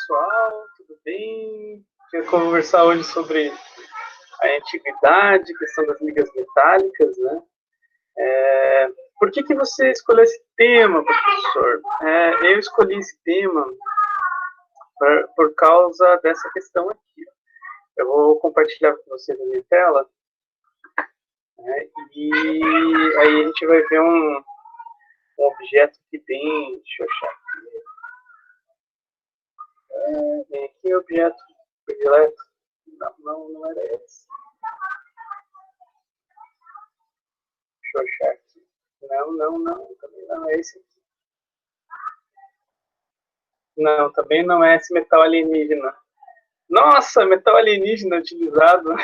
pessoal, tudo bem? Quero conversar hoje sobre a antiguidade, questão das ligas metálicas, né? Por que você escolheu esse tema, professor? Eu escolhi esse tema por causa dessa questão aqui. Eu vou compartilhar com vocês a minha tela, né? E aí a gente vai ver um objeto aqui bem... Deixa eu achar aqui. Vem aqui, objeto predileto. Não era esse. Deixa eu achar aqui. Não, também não é esse aqui. Não, também não é esse metal alienígena. Nossa, metal alienígena utilizado.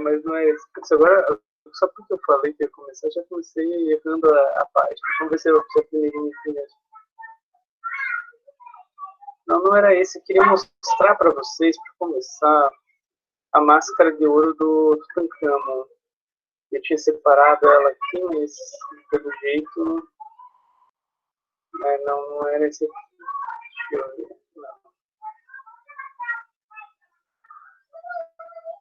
Mas não é esse. Agora, só porque eu falei que ia começar, já comecei errando a página. Vamos ver se eu primeiro mesmo. Não era esse. Eu queria mostrar para vocês, para começar, a máscara de ouro do Tutankhamon. Eu tinha separado ela aqui, mas pelo jeito não era esse aqui. Deixa eu ver. Não.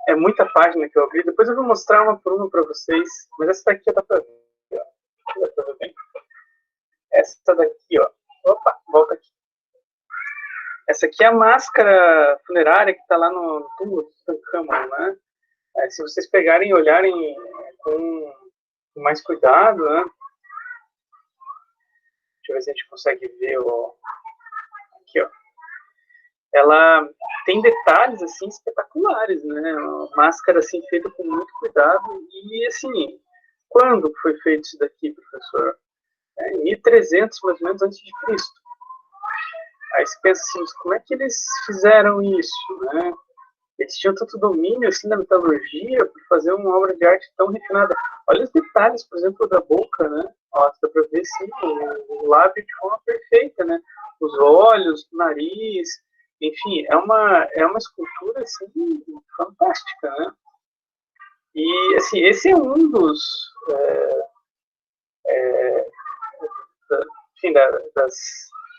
É muita página que eu abri. Depois eu vou mostrar uma por uma para vocês. Mas essa daqui dá para ver. Ó. Dá pra ver. Essa daqui, ó. Opa, volta aqui. Essa aqui é a máscara funerária que está lá no túmulo do Tutankhamon, né? Se vocês pegarem e olharem com mais cuidado, né? Deixa eu ver se a gente consegue ver aqui, ó. Ela tem detalhes assim espetaculares, né? Uma máscara assim feita com muito cuidado e assim, quando foi feito isso daqui, professor? Em 1300 mais ou menos antes de Cristo. Aí você pensa assim, como é que eles fizeram isso, né? Eles tinham tanto domínio assim na metalurgia para fazer uma obra de arte tão refinada. Olha os detalhes, por exemplo, da boca, né? Ó, dá para ver sim, o lábio de forma perfeita, né? Os olhos, o nariz, enfim, é uma escultura assim fantástica, né? E assim, esse é um dos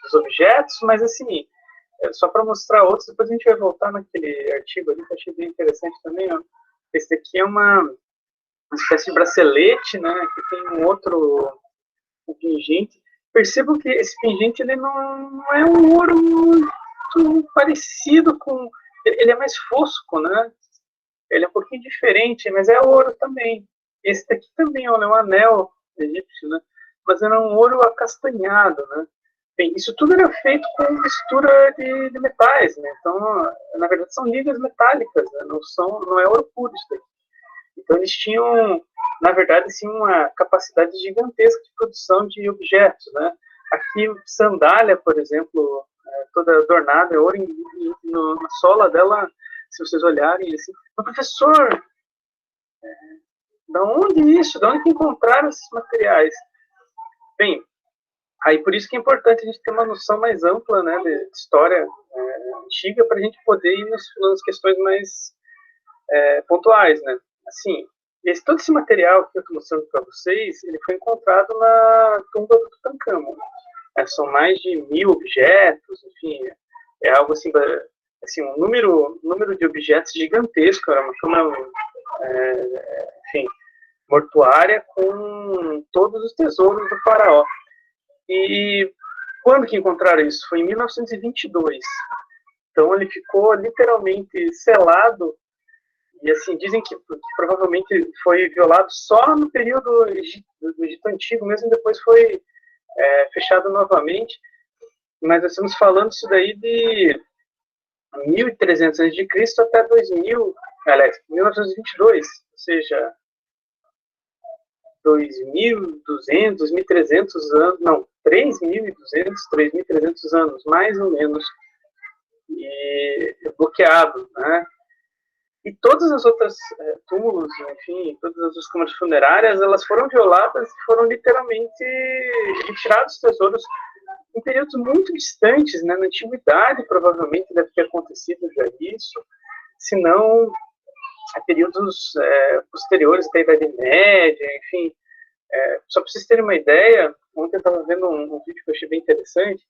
dos objetos, mas assim, só para mostrar outros, depois a gente vai voltar naquele artigo ali que eu achei bem interessante também, ó. Esse aqui é uma espécie de bracelete, né? Aqui tem um outro pingente. Percebam que esse pingente ele não é um ouro muito parecido com... Ele é mais fosco, né? Ele é um pouquinho diferente, mas é ouro também. Esse daqui também olha, é um anel egípcio, né? Mas era um ouro acastanhado, né? Bem, isso tudo era feito com mistura de metais, né? Então, na verdade, são ligas metálicas, né? Não é ouro puro isso daqui. Então, eles tinham, na verdade, assim, uma capacidade gigantesca de produção de objetos, né? Aqui, sandália, por exemplo, toda adornada, é ouro na sola dela, se vocês olharem, assim, mas professor, da onde isso? Da onde que encontraram esses materiais? Bem, aí por isso que é importante a gente ter uma noção mais ampla, né, de história antiga, para a gente poder ir nas questões mais pontuais, né? Assim, todo esse material que eu estou mostrando para vocês, ele foi encontrado na tumba do Tutankhamon. São mais de 1000 objetos, enfim, é algo assim, um número de objetos gigantesco, era uma câmara, enfim, mortuária com todos os tesouros do faraó. E quando que encontraram isso? Foi em 1922. Então ele ficou literalmente selado e assim dizem que provavelmente foi violado só no período do Egito Antigo, mesmo depois foi fechado novamente. Mas nós estamos falando isso daí de 1300 a.C. até 2000, aliás, 1922, ou seja, 2.200, 2.300 anos, não, 3.200, 3.300 anos, mais ou menos, e bloqueado, né? E todas as outras túmulos, enfim, todas as outras câmaras funerárias, elas foram violadas e foram literalmente retirados os tesouros em períodos muito distantes, né? Na antiguidade, provavelmente deve ter acontecido já isso, se não períodos posteriores da Idade Média, enfim. Só para vocês terem uma ideia, ontem eu estava vendo um vídeo que eu achei bem interessante,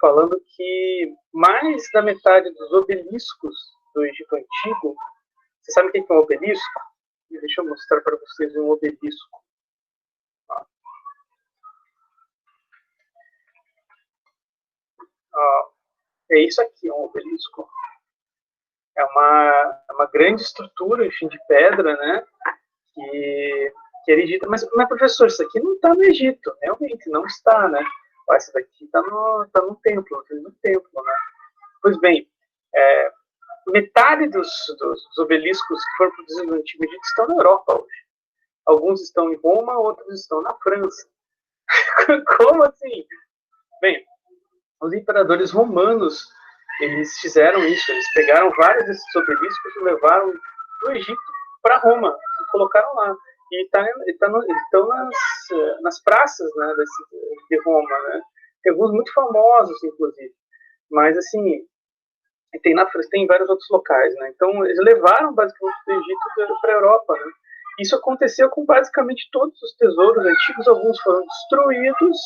falando que mais da metade dos obeliscos do Egito Antigo, você sabe o que é um obelisco? Deixa eu mostrar para vocês um obelisco. É isso aqui, um obelisco. É uma grande estrutura, enfim, de pedra, né? Que era Egito. Mas, professor, isso aqui não está no Egito. Realmente, não está, né? Essa daqui está no templo, no templo, né? Pois bem, metade dos obeliscos que foram produzidos no Antigo Egito estão na Europa hoje. Alguns estão em Roma, outros estão na França. Como assim? Bem, os imperadores romanos, eles fizeram isso. Eles pegaram vários desses obeliscos e levaram do Egito para Roma e colocaram lá. E estão nas praças, né, de Roma, né? Tem alguns muito famosos, inclusive. Mas, assim, tem na França, tem em vários outros locais, né? Então, eles levaram, basicamente, do Egito para a Europa, né? Isso aconteceu com, basicamente, todos os tesouros antigos. Alguns foram destruídos,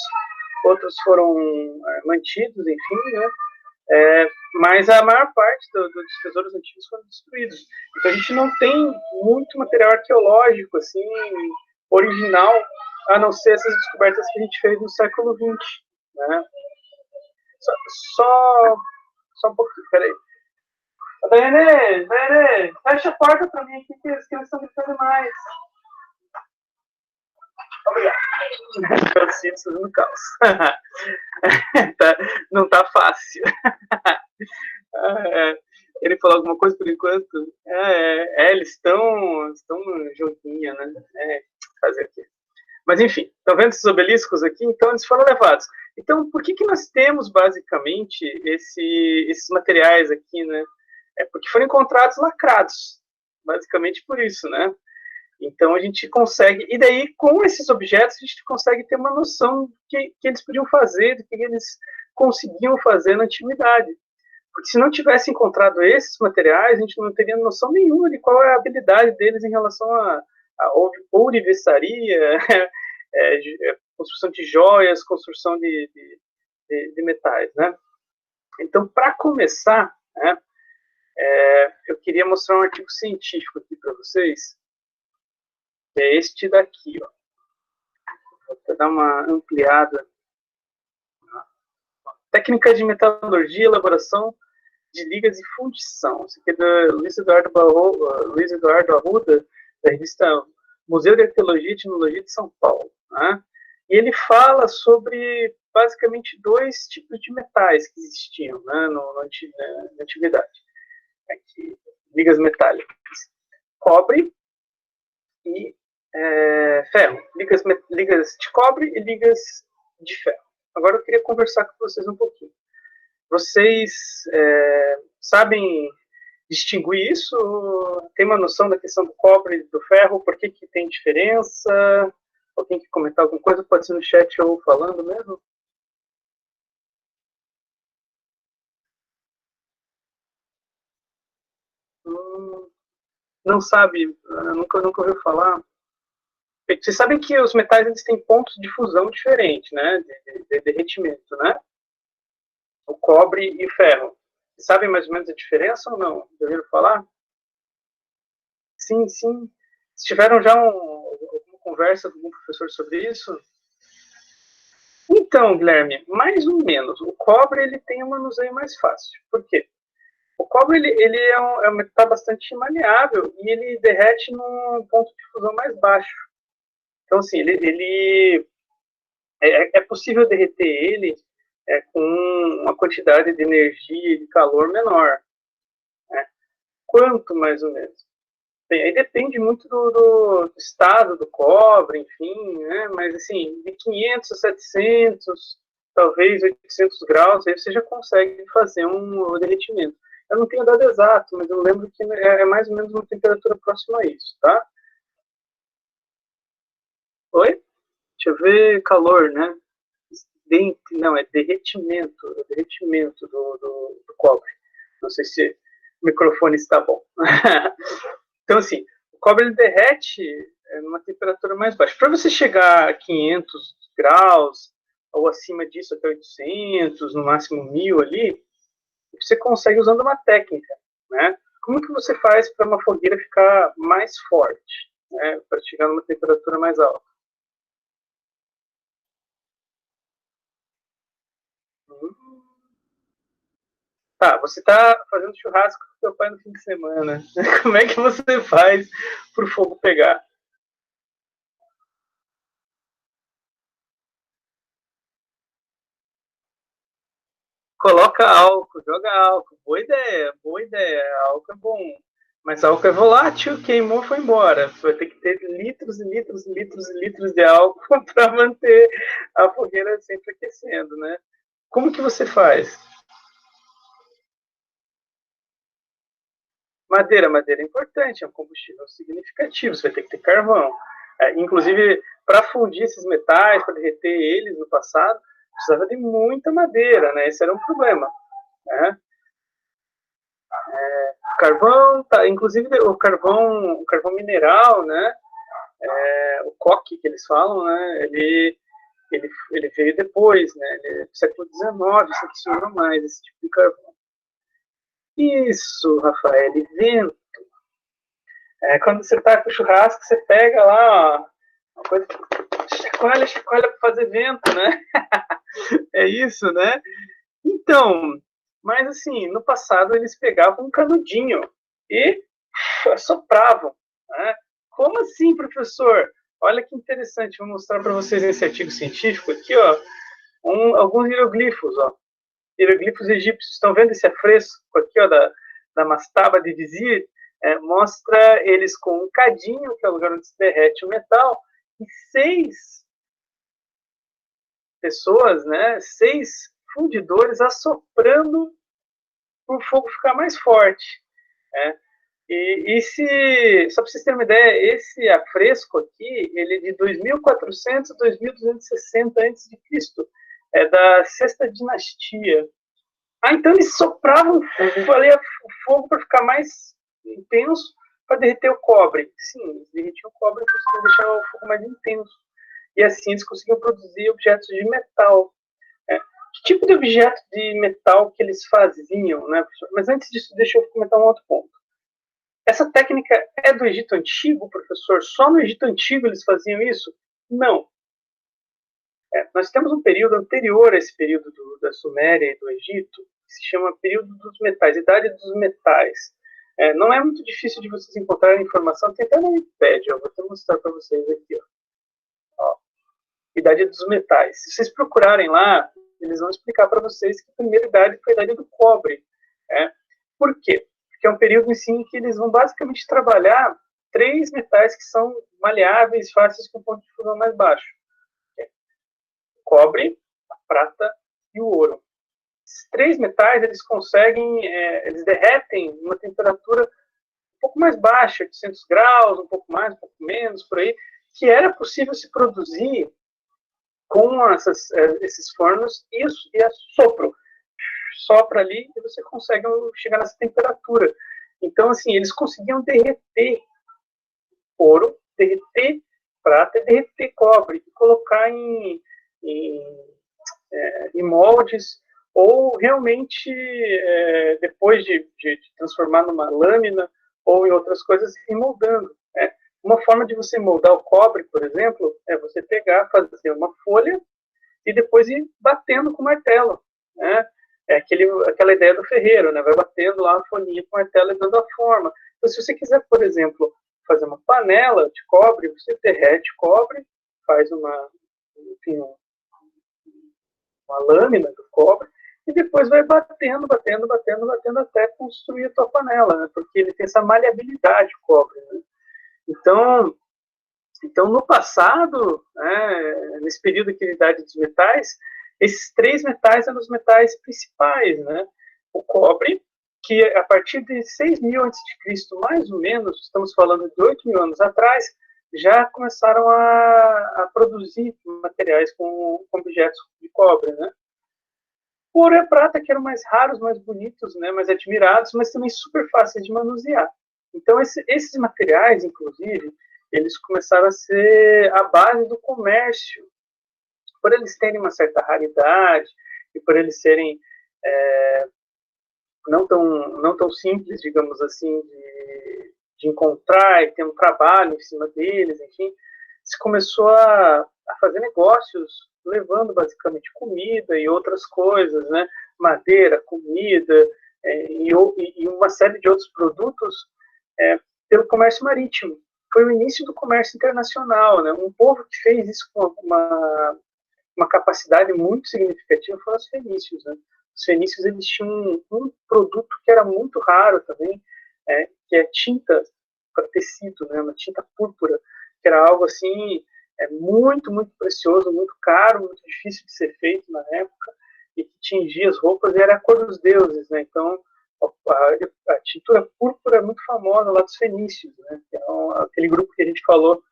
outros foram mantidos, enfim, né? Mas a maior parte dos tesouros antigos foram destruídos. Então a gente não tem muito material arqueológico assim original, a não ser essas descobertas que a gente fez no século XX, né? Só um pouquinho, peraí. Daiane, fecha a porta para mim aqui, que eles estão gritando mais. Obrigado. Os filhos fazendo caos. Não tá fácil. Ele falou alguma coisa por enquanto? Eles estão no joguinho, né? Fazer aqui. Mas enfim, estão vendo esses obeliscos aqui? Então eles foram levados. Então, por que nós temos basicamente esses materiais aqui, né? Porque foram encontrados lacrados. Basicamente por isso, né? Então a gente consegue, e daí com esses objetos a gente consegue ter uma noção do que eles podiam fazer, do que eles conseguiam fazer na antiguidade. Porque se não tivesse encontrado esses materiais, a gente não teria noção nenhuma de qual é a habilidade deles em relação a ourivesaria, construção de joias, construção de metais, né? Então, para começar, né, eu queria mostrar um artigo científico aqui para vocês. É este daqui, ó. Vou dar uma ampliada. Técnica de metalurgia e elaboração de ligas e fundição. Isso aqui é do Luiz Eduardo Arruda, da revista Museu de Arqueologia e Etnologia de São Paulo, né? E ele fala sobre, basicamente, dois tipos de metais que existiam, né, na antiguidade. Aqui, ligas metálicas. Cobre e ferro. Ligas de cobre e ligas de ferro. Agora eu queria conversar com vocês um pouquinho. Vocês sabem distinguir isso? Tem uma noção da questão do cobre e do ferro? Por que tem diferença? Alguém quer comentar alguma coisa? Pode ser no chat ou falando mesmo? Não sabe? Nunca ouviu falar? Vocês sabem que os metais eles têm pontos de fusão diferentes, né? De derretimento, né? O cobre e o ferro. Vocês sabem mais ou menos a diferença ou não? Já ouviram falar? Sim. Vocês tiveram já alguma conversa com algum professor sobre isso? Então, Guilherme, mais ou menos. O cobre ele tem um manuseio mais fácil. Por quê? O cobre ele é um metal bastante maleável e ele derrete num ponto de fusão mais baixo. Então, assim, ele é possível derreter ele com uma quantidade de energia e de calor menor. Né? Quanto, mais ou menos? Bem, aí depende muito do estado do cobre, enfim, né? Mas, assim, de 500 a 700, talvez 800 graus, aí você já consegue fazer um derretimento. Eu não tenho dado exato, mas eu lembro que é mais ou menos uma temperatura próxima a isso, tá? Oi? Deixa eu ver, calor, né? Não, é derretimento do cobre. Não sei se o microfone está bom. Então, assim, o cobre ele derrete numa temperatura mais baixa. Para você chegar a 500 graus, ou acima disso até 800, no máximo 1000 ali, você consegue usando uma técnica, né? Como que você faz para uma fogueira ficar mais forte, né? Para chegar numa temperatura mais alta? Tá, você está fazendo churrasco com seu pai no fim de semana. Como é que você faz para o fogo pegar? Coloca álcool, joga álcool. Boa ideia, boa ideia. Álcool é bom. Mas álcool é volátil, queimou, foi embora. Você vai ter que ter litros e litros e litros e litros de álcool para manter a fogueira sempre aquecendo, né? Como que você faz? Madeira é importante, é um combustível significativo. Você vai ter que ter carvão. Inclusive, para fundir esses metais, para derreter eles no passado, precisava de muita madeira, né? Esse era um problema, né? Carvão, tá, inclusive o carvão mineral, né? O coque que eles falam, né? Ele veio depois, né? Ele, no século XIX, se adicionou mais esse tipo de carvão. Isso, Rafael, vento. Quando você tá com o churrasco, você pega lá, ó, uma coisa, chacoalha, chacoalha para fazer vento, né? É isso, né? Então, mas assim, no passado eles pegavam um canudinho e assopravam, né? Como assim, professor? Olha que interessante, vou mostrar para vocês esse artigo científico aqui, ó, alguns hieroglifos, ó, hieroglifos egípcios. Estão vendo esse afresco aqui, ó, da mastaba de Vizir? Mostra eles com um cadinho, que é o lugar onde se derrete o metal, e 6 pessoas, né, 6 fundidores assoprando para o fogo ficar mais forte. Né? Só para vocês terem uma ideia, esse afresco aqui, ele é de 2400 a 2260 a.C., é da sexta dinastia. Então eles sopravam o fogo para ficar mais intenso, para derreter o cobre. Sim, eles derretiam o cobre e conseguiam deixar o fogo mais intenso. E assim eles conseguiam produzir objetos de metal. Né? Que tipo de objeto de metal que eles faziam, né, professor? Mas antes disso, deixa eu comentar um outro ponto. Essa técnica é do Egito Antigo, professor? Só no Egito Antigo eles faziam isso? Não. Nós temos um período anterior a esse período da Suméria e do Egito, que se chama período dos metais, Idade dos Metais. Não é muito difícil de vocês encontrarem informação, tem até na Wikipedia, eu vou até mostrar para vocês aqui. Ó. Idade dos Metais. Se vocês procurarem lá, eles vão explicar para vocês que a primeira idade foi a idade do cobre. Por quê? Porque é um período em que eles vão basicamente trabalhar 3 metais que são maleáveis, fáceis, com ponto de fusão mais baixo. O cobre, a prata e o ouro. Esses 3 metais, eles conseguem, eles derretem numa temperatura um pouco mais baixa, 800 graus, um pouco mais, um pouco menos, por aí, que era possível se produzir com esses fornos e assopro. Sopra ali e você consegue chegar nessa temperatura. Então, assim, eles conseguiam derreter ouro, derreter prata e derreter cobre e colocar em moldes ou realmente, depois de transformar numa lâmina ou em outras coisas, ir moldando. Né? Uma forma de você moldar o cobre, por exemplo, é você pegar, fazer uma folha e depois ir batendo com o martelo. Né? Aquela ideia do ferreiro, né? Vai batendo lá a folhinha com o martelo e dando a forma. Então, se você quiser, por exemplo, fazer uma panela de cobre, você derrete cobre, faz enfim, uma lâmina do cobre, e depois vai batendo, batendo, batendo, batendo até construir a tua panela, né? Porque ele tem essa maleabilidade, o cobre. Né? Então, no passado, né, nesse período de idade dos metais, esses 3 metais eram os metais principais, né? O cobre, que a partir de 6.000 a.C., mais ou menos, estamos falando de 8.000 anos atrás, já começaram a produzir materiais com objetos de cobre, né? O ouro e a prata, que eram mais raros, mais bonitos, né, mais admirados, mas também super fáceis de manusear. Então, esses materiais, inclusive, eles começaram a ser a base do comércio, por eles terem uma certa raridade e por eles serem não tão simples, digamos assim, de encontrar e ter um trabalho em cima deles, enfim, se começou a fazer negócios levando basicamente comida e outras coisas, né? Madeira, comida e uma série de outros produtos pelo comércio marítimo. Foi o início do comércio internacional, né? Um povo que fez isso com uma capacidade muito significativa foram os fenícios, né? Os fenícios, eles tinham um produto que era muito raro também, que é tinta para tecido, né? Uma tinta púrpura, que era algo assim muito, muito precioso, muito caro, muito difícil de ser feito na época, e que tingia as roupas e era a cor dos deuses, né? Então, a tintura púrpura é muito famosa lá dos fenícios, né? Que é aquele grupo que a gente falou,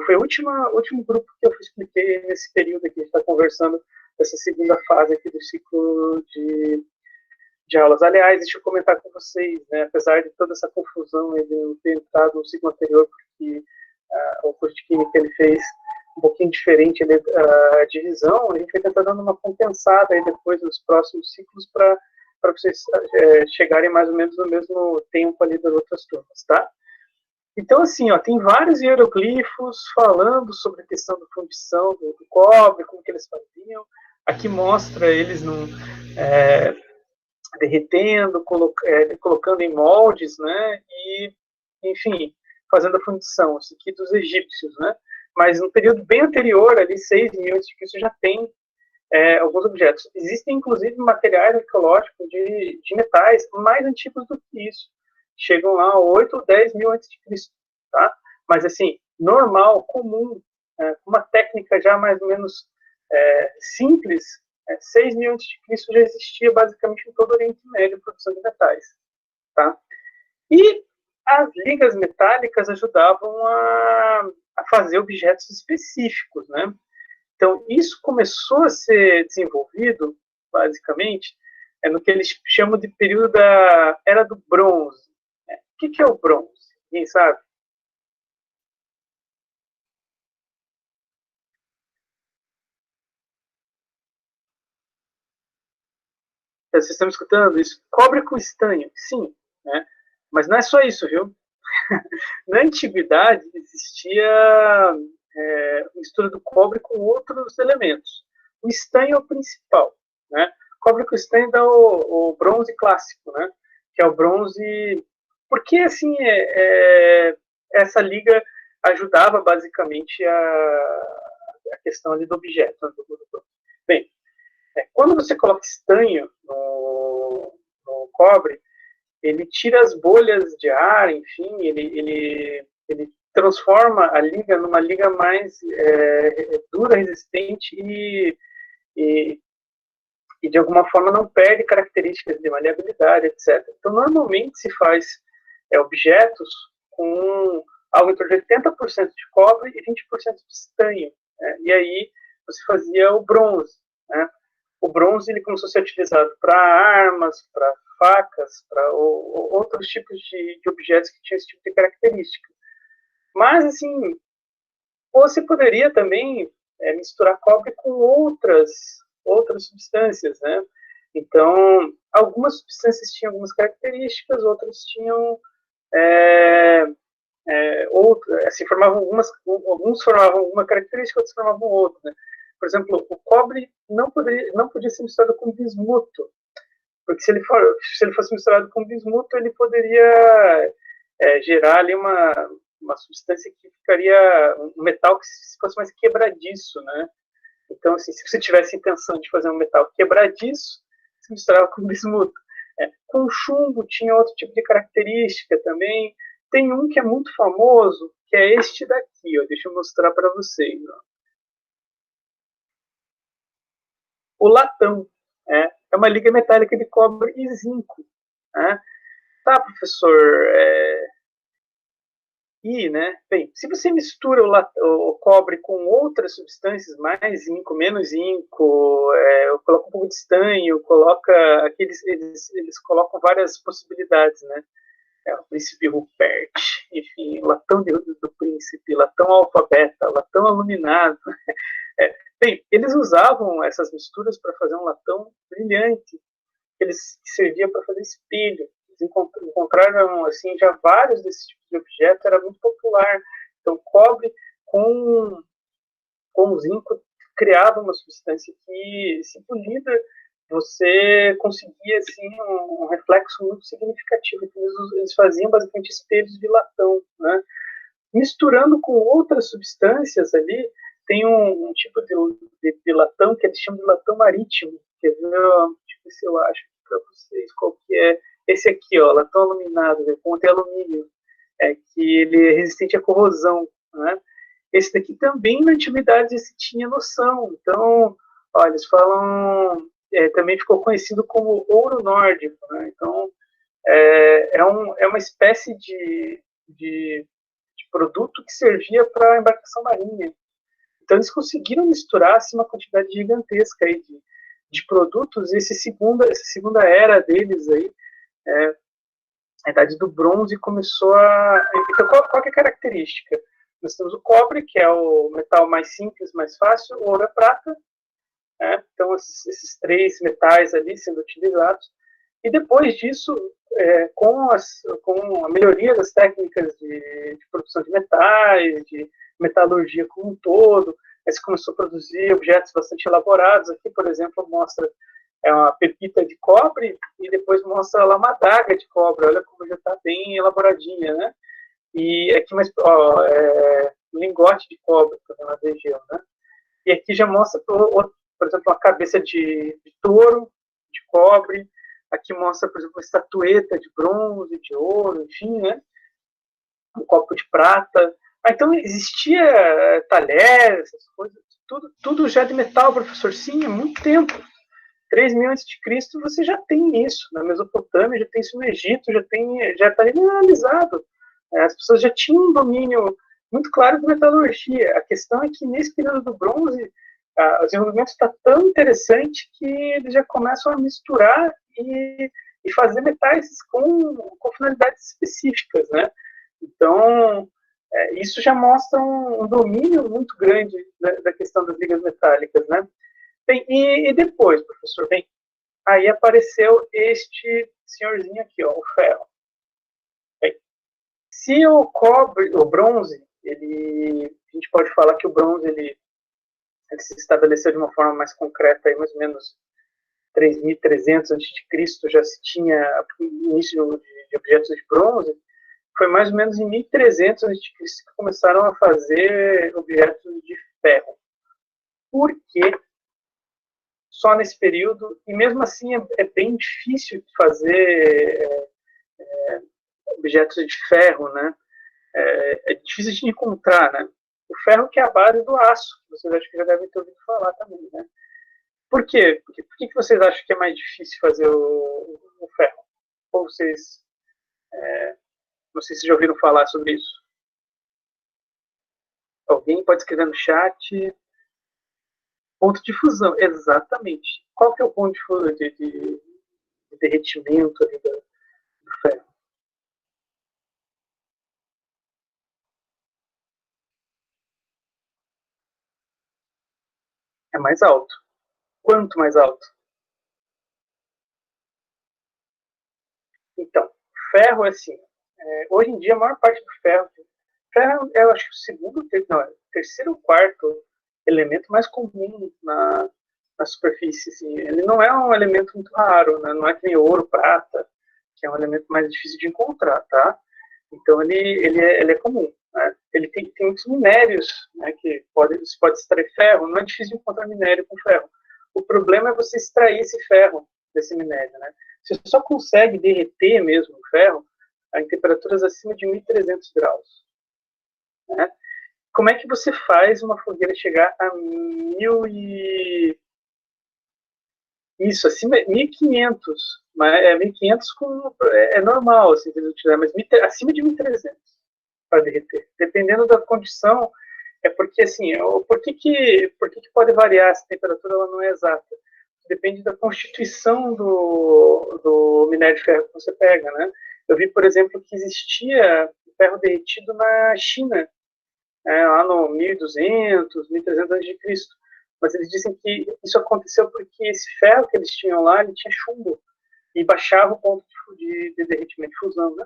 foi o último grupo que eu expliquei nesse período aqui, a gente está conversando dessa segunda fase aqui do ciclo de aulas. Aliás, deixa eu comentar com vocês, né? Apesar de toda essa confusão de eu ter entrado no ciclo anterior, porque o curso de Química ele fez um pouquinho diferente a divisão, a gente vai tentar dando uma compensada aí depois nos próximos ciclos para vocês chegarem mais ou menos no mesmo tempo ali das outras turmas, tá? Então, assim, ó, tem vários hieroglifos falando sobre a questão da fundição do cobre, como que eles faziam. Aqui mostra eles derretendo, colocando em moldes, né? E, enfim, fazendo a fundição, isso aqui dos egípcios, né? Mas no período bem anterior, ali, 6.000 a.C., já tem alguns objetos. Existem, inclusive, materiais arqueológicos de metais mais antigos do que isso. Chegam lá a 8 ou 10 mil antes de Cristo, tá? Mas, assim, normal, comum, uma técnica já mais ou menos simples, 6.000 antes de Cristo já existia basicamente em todo o Oriente Médio a produção de metais, tá? E as ligas metálicas ajudavam a fazer objetos específicos, né? Então, isso começou a ser desenvolvido, basicamente, no que eles chamam de período da Era do Bronze. O que é o bronze? Ninguém sabe? Vocês estão escutando isso? Cobre com estanho, sim, né? Mas não é só isso, viu? Na antiguidade existia mistura do cobre com outros elementos. O estanho é o principal, né? Cobre com estanho dá o bronze clássico, né? Que é o bronze. Porque assim essa liga ajudava basicamente a questão ali do objeto. Né? Bem, quando você coloca estanho no cobre, ele tira as bolhas de ar, enfim, ele transforma a liga numa liga mais dura, resistente e, e, de alguma forma, não perde características de maleabilidade, etc. Então, normalmente se faz objetos com algo em torno de 80% de cobre e 20% de estanho. Né? E aí você fazia o bronze. Né? O bronze ele começou a ser utilizado para armas, para facas, para outros tipos de objetos que tinham esse tipo de característica. Mas, assim, você poderia também misturar cobre com outras substâncias, né? Então, algumas substâncias tinham algumas características, outras tinham assim, alguns formavam uma característica, outros formavam outra, né? Por exemplo, o cobre não podia ser misturado com bismuto, porque se ele fosse misturado com bismuto, ele poderia gerar ali uma substância que ficaria um metal que fosse mais quebradiço, né? Então, assim, se você tivesse intenção de fazer um metal quebradiço, se misturava com bismuto. Com chumbo tinha outro tipo de característica também. Tem um que é muito famoso, que é este daqui, ó. Deixa eu mostrar para vocês. Ó. O latão. É uma liga metálica de cobre e zinco. Né? Tá, professor? Né? Bem, se você mistura o cobre com outras substâncias, mais zinco, menos zinco, coloca um pouco de estanho, coloca eles colocam várias possibilidades, né? O príncipe Rupert, enfim, latão do príncipe, latão alfa-beta, latão aluminado. Bem, eles usavam essas misturas para fazer um latão brilhante, que eles servia para fazer espelho. Eles encontraram assim já vários desses tipos de objetos, era muito popular. Então, cobre com zinco criava uma substância que, se polida, você conseguia assim um reflexo muito significativo. Então, eles faziam basicamente espelhos de latão, né? Misturando com outras substâncias ali, tem um tipo de latão que eles chamam de latão marítimo. Quer ver? Deixa eu ver se eu acho para vocês qual que é. Esse aqui, ó, latão aluminado, contém alumínio, que ele é resistente à corrosão, né? Esse daqui também na antiguidade se tinha noção. Então, olha, eles falam, também ficou conhecido como ouro nórdico, né? Então, é uma espécie de produto que servia para embarcação marinha. Então, eles conseguiram misturar assim, uma quantidade gigantesca aí de produtos. E essa segunda era deles aí, a idade do bronze, começou a... Então, qual que é a característica? Nós temos o cobre, que é o metal mais simples, mais fácil, o ouro é prata, né? Então, esses três metais ali sendo utilizados. E depois disso, com a melhoria das técnicas de produção de metais, de metalurgia como um todo, aí se começou a produzir objetos bastante elaborados. Aqui, por exemplo, mostra uma pepita de cobre e depois mostra lá uma adaga de cobre. Olha como já está bem elaboradinha, né? E aqui mais lingote de cobre também na região, né? E aqui já mostra, por exemplo, uma cabeça de touro, de cobre. Aqui mostra, por exemplo, uma estatueta de bronze, de ouro, enfim, né? Um copo de prata. Então, existia talheres, essas coisas, tudo já de metal, professor. Sim, há muito tempo. 3.000 a.C. você já tem isso. Na Mesopotâmia, já tem isso no Egito, já está realizado. As pessoas já tinham um domínio muito claro de metalurgia. A questão é que, nesse período do bronze, o desenvolvimento está tão interessante que eles já começam a misturar e fazer metais com finalidades específicas, né? Então, isso já mostra um domínio muito grande da questão das ligas metálicas, né? Bem, e depois, professor, bem, aí apareceu este senhorzinho aqui, ó, o ferro. Bem, se o cobre, o bronze, a gente pode falar que o bronze ele se estabeleceu de uma forma mais concreta, aí, mais ou menos 3.300 a.C., já se tinha início de objetos de bronze. Foi mais ou menos em 1.300 a.C. que começaram a fazer objetos de ferro. Por quê? Só nesse período, e mesmo assim é bem difícil fazer objetos de ferro, né? É difícil de encontrar, né? O ferro que é a base do aço, vocês acho que já devem ter ouvido falar também, né? Por quê? Por que vocês acham que é mais difícil fazer o ferro? Ou vocês, não sei se já ouviram falar sobre isso. Alguém pode escrever no chat. Ponto de fusão, exatamente. Qual que é o ponto de derretimento ali do ferro? É mais alto. Quanto mais alto? Então, ferro é assim. Hoje em dia, a maior parte do ferro é, eu acho que o segundo, não, terceiro ou quarto elemento mais comum na superfície. Assim. Ele não é um elemento muito raro, né? Não é que nem ouro, prata, que é um elemento mais difícil de encontrar, tá? Então, ele é comum. Né? Ele tem muitos minérios, né, que se pode extrair ferro. Não é difícil encontrar minério com ferro. O problema é você extrair esse ferro desse minério. Né? Você só consegue derreter mesmo o ferro em temperaturas acima de 1.300 graus. Né? Como é que você faz uma fogueira chegar a 1.000 e... Isso, acima de 1.500. Mas 1.500 é normal, assim, mas acima de 1.300 para derreter. Dependendo da condição, é porque, assim, por que pode variar essa temperatura, ela não é exata. Depende da constituição do minério de ferro que você pega, né? Eu vi, por exemplo, que existia ferro derretido na China, lá no 1.200, 1.300 a.C. mas eles dizem que isso aconteceu porque esse ferro que eles tinham lá, ele tinha chumbo, e baixava o ponto de derretimento de fusão, né?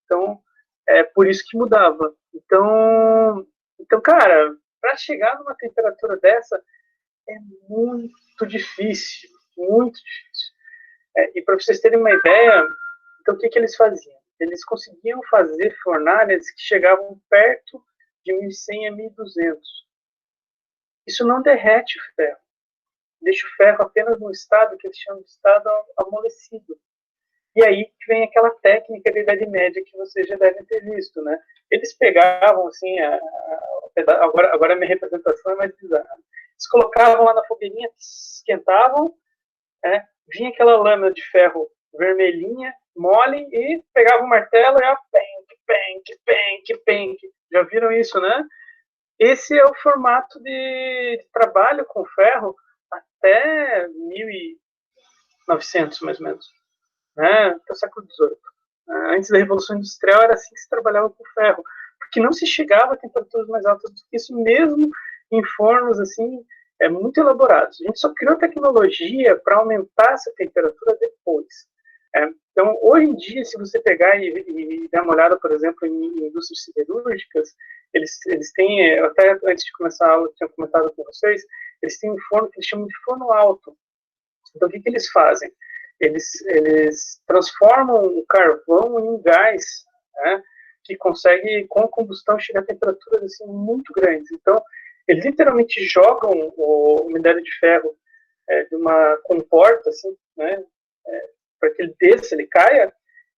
Então, é por isso que mudava. Então cara, para chegar numa temperatura dessa, é muito difícil, muito difícil. E para vocês terem uma ideia, então o que eles faziam? Eles conseguiam fazer fornalhas que chegavam perto de 1100 a 1200. Isso não derrete o ferro, deixa o ferro apenas no estado que eles chamam de estado amolecido. E aí vem aquela técnica da Idade Média que vocês já devem ter visto, né? Eles pegavam, assim, agora a minha representação é mais bizarra. Eles colocavam lá na fogueirinha, esquentavam, né? Vinha aquela lâmina de ferro vermelhinha, mole, e pegavam o martelo e ó, penque. Já viram isso, né? Esse é o formato de trabalho com ferro até 1900, mais ou menos, né? Até o século XVIII. Antes da Revolução Industrial era assim que se trabalhava com ferro, porque não se chegava a temperaturas mais altas do que isso, mesmo em fornos assim, muito elaborados. A gente só criou tecnologia para aumentar essa temperatura depois. Então, hoje em dia, se você pegar e dar uma olhada, por exemplo, em indústrias siderúrgicas, eles têm, até antes de começar a aula, eu tinha comentado com vocês, eles têm um forno que eles chamam de forno alto. Então, o que eles fazem? Eles transformam o carvão em um gás, né, que consegue, com a combustão, chegar a temperaturas assim, muito grandes. Então, eles literalmente jogam o minério de ferro de uma comporta, assim, né, para que ele desça, ele caia,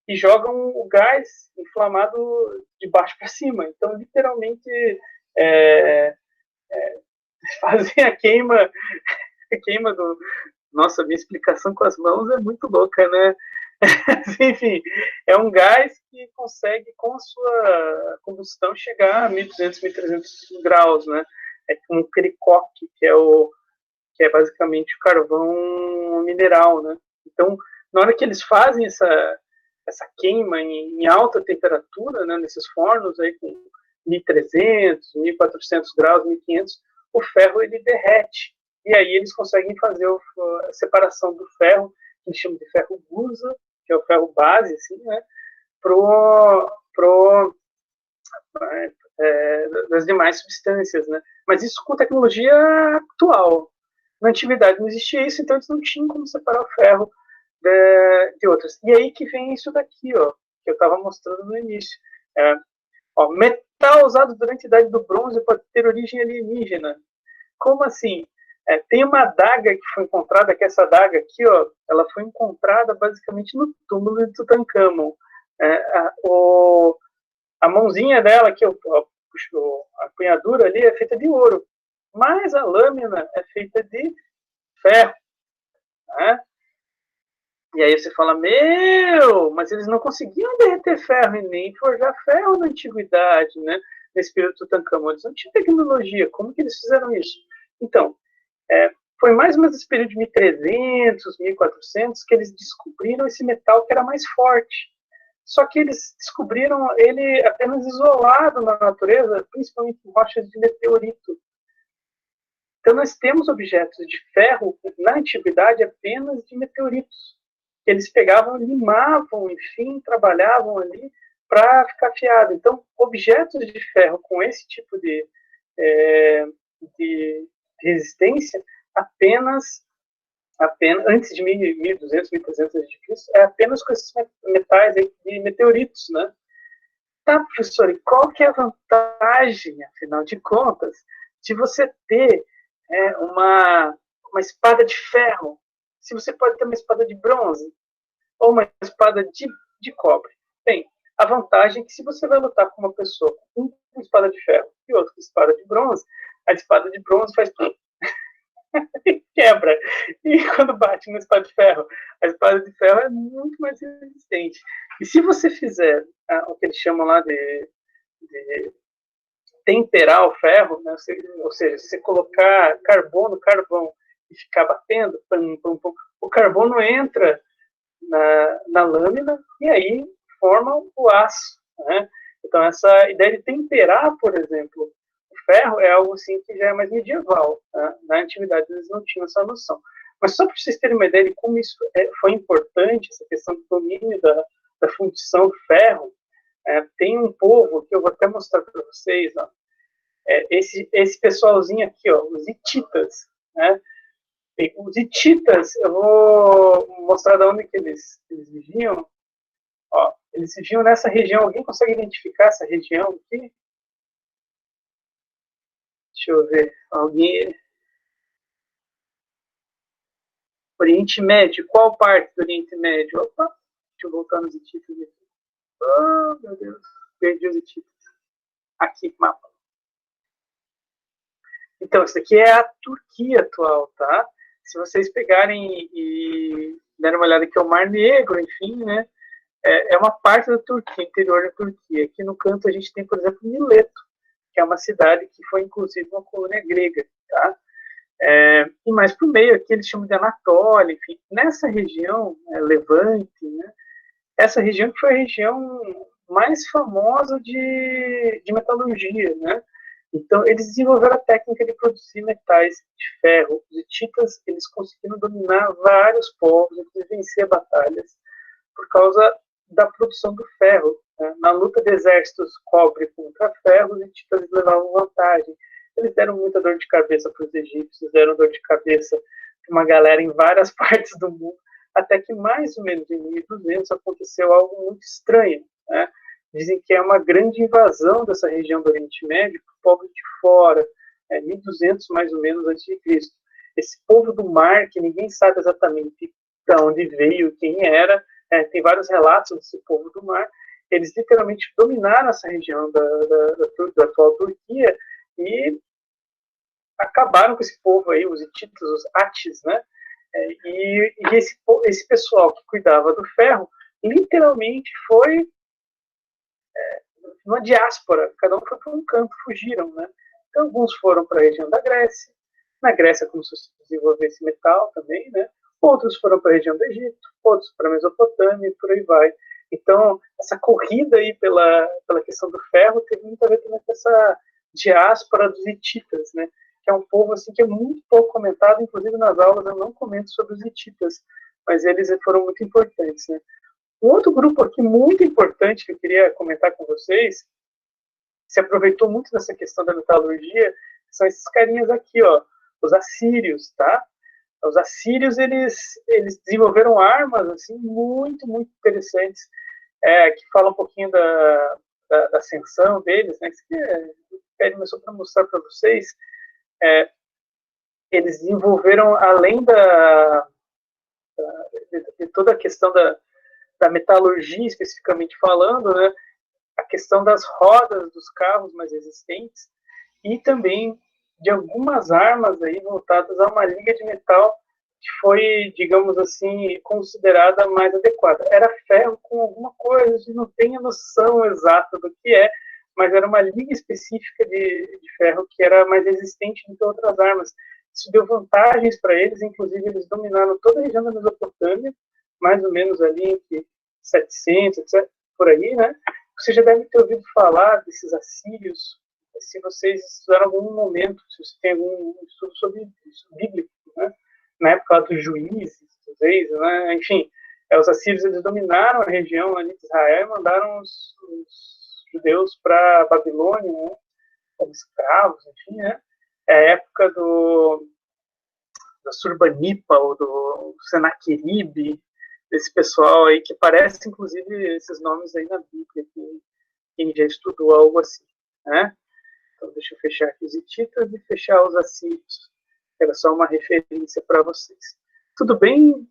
e jogam o gás inflamado de baixo para cima. Então, literalmente, fazem a queima do... Nossa, minha explicação com as mãos é muito louca, né? Enfim, é um gás que consegue, com a sua combustão, chegar a 1200, 1300 graus, né? É como aquele coque, que é basicamente o carvão mineral, né? Então, na hora que eles fazem essa queima em alta temperatura, né, nesses fornos aí com 1300, 1400 graus, 1500, o ferro ele derrete. E aí eles conseguem fazer a separação do ferro, que eles chamam de ferro gusa, que é o ferro base, assim, né, das demais substâncias, né? Mas isso com tecnologia atual. Na antiguidade não existia isso, então eles não tinham como separar o ferro de outras. E aí que vem isso daqui, ó, que eu estava mostrando no início. Metal usado durante a Idade do Bronze pode ter origem alienígena. Como assim? Tem uma adaga que foi encontrada, que essa adaga aqui, ó, ela foi encontrada basicamente no túmulo de Tutankhamon. A mãozinha dela, aqui, a empunhadura ali é feita de ouro, mas a lâmina é feita de ferro, né? E aí você fala, mas eles não conseguiam derreter ferro e nem forjar ferro na antiguidade, né? Nesse período do Tutankhamon, eles não tinham tecnologia, como que eles fizeram isso? Então, foi mais ou menos esse período de 1300, 1400, que eles descobriram esse metal que era mais forte. Só que eles descobriram ele apenas isolado na natureza, principalmente em rochas de meteorito. Então, nós temos objetos de ferro na antiguidade apenas de meteoritos. Eles pegavam, limavam, enfim, trabalhavam ali para ficar afiado. Então, objetos de ferro com esse tipo de resistência apenas antes de 1200, 1300 a.C., é apenas com esses metais aí de meteoritos, né? Tá, professor, e qual que é a vantagem, afinal de contas, de você ter uma espada de ferro, se você pode ter uma espada de bronze ou uma espada de cobre? Bem, a vantagem é que se você vai lutar com uma pessoa com uma espada de ferro e outra com espada de bronze, a espada de bronze faz quebra. E quando bate na espada de ferro, a espada de ferro é muito mais resistente. E se você fizer o que eles chamam lá de temperar o ferro, né? Ou seja, se você colocar carvão e ficar batendo, o carbono entra na lâmina e aí forma o aço, né? Então, essa ideia de temperar, por exemplo, o ferro é algo assim que já é mais medieval. Tá? Na antiguidade eles não tinham essa noção. Mas só para vocês terem uma ideia de como isso foi importante, essa questão do domínio da fundição do ferro, tem um povo que eu vou até mostrar para vocês, ó, esse pessoalzinho aqui, ó, os hititas, né? E os hititas, eu vou mostrar de onde que eles viviam. Ó, eles viviam nessa região. Alguém consegue identificar essa região aqui? Deixa eu ver. Alguém. Oriente Médio. Qual parte do Oriente Médio? Opa, deixa eu voltar nos hititas aqui. Oh, meu Deus. Perdi os hititas. Aqui, mapa. Então, isso aqui é a Turquia atual, tá? Se vocês pegarem e derem uma olhada aqui, é o Mar Negro, enfim, né? É uma parte da Turquia, interior da Turquia. Aqui no canto a gente tem, por exemplo, Mileto, que é uma cidade que foi, inclusive, uma colônia grega, tá? E mais para o meio aqui eles chamam de Anatólia, enfim. Nessa região, Levante, né? Essa região que foi a região mais famosa de metalurgia, né? Então, eles desenvolveram a técnica de produzir metais de ferro. Os hititas, eles conseguiram dominar vários povos, inclusive vencer batalhas, por causa da produção do ferro. Né? Na luta de exércitos cobre contra ferro, os hititas levavam vantagem. Eles deram muita dor de cabeça para os egípcios, deram dor de cabeça para uma galera em várias partes do mundo, até que mais ou menos em 1200 aconteceu algo muito estranho. Né? Dizem que é uma grande invasão dessa região do Oriente Médio por povos de fora, 1200 mais ou menos antes de Cristo. Esse povo do mar, que ninguém sabe exatamente de onde veio, quem era, tem vários relatos desse povo do mar, eles literalmente dominaram essa região da atual Turquia e acabaram com esse povo aí, os hititas, os atis, né? E esse pessoal que cuidava do ferro literalmente foi uma diáspora, cada um foi para um canto, fugiram, né? Então, alguns foram para a região da Grécia, na Grécia começou a se desenvolver esse metal também, né? Outros foram para a região do Egito, outros para a Mesopotâmia e por aí vai. Então, essa corrida aí pela questão do ferro teve muito a ver também com essa diáspora dos hititas, né? Que é um povo assim que é muito pouco comentado, inclusive nas aulas eu não comento sobre os hititas, mas eles foram muito importantes, né? Um outro grupo aqui muito importante que eu queria comentar com vocês, se aproveitou muito dessa questão da metalurgia, são esses carinhas aqui, ó, os assírios, tá? Os assírios, eles desenvolveram armas, assim, muito, muito interessantes, que falam um pouquinho da ascensão deles, né? Isso aqui só para mostrar para vocês. Eles desenvolveram, além de toda a questão da metalurgia, especificamente falando, né? A questão das rodas dos carros mais resistentes e também de algumas armas aí voltadas a uma liga de metal que foi, digamos assim, considerada mais adequada. Era ferro com alguma coisa, a gente não tem a noção exata do que mas era uma liga específica de ferro que era mais resistente do que outras armas. Isso deu vantagens para eles, inclusive eles dominaram toda a região da Mesopotâmia, mais ou menos ali entre 700, etc., por aí, né? Você já deve ter ouvido falar desses assírios, se vocês estudaram em algum momento, se você tem algum estudo sobre isso, bíblico, né? Na época dos juízes, dos reis, né? Enfim, os assírios eles dominaram a região ali de Israel e mandaram os judeus para a Babilônia, né? Como escravos, enfim, né? É a época da Surbanipal, ou do Senaqueribe, desse pessoal aí que parece, inclusive, esses nomes aí na Bíblia, que quem já estudou algo assim, né? Então, deixa eu fechar aqui os hititas e fechar os assírios. Era só uma referência para vocês. Tudo bem?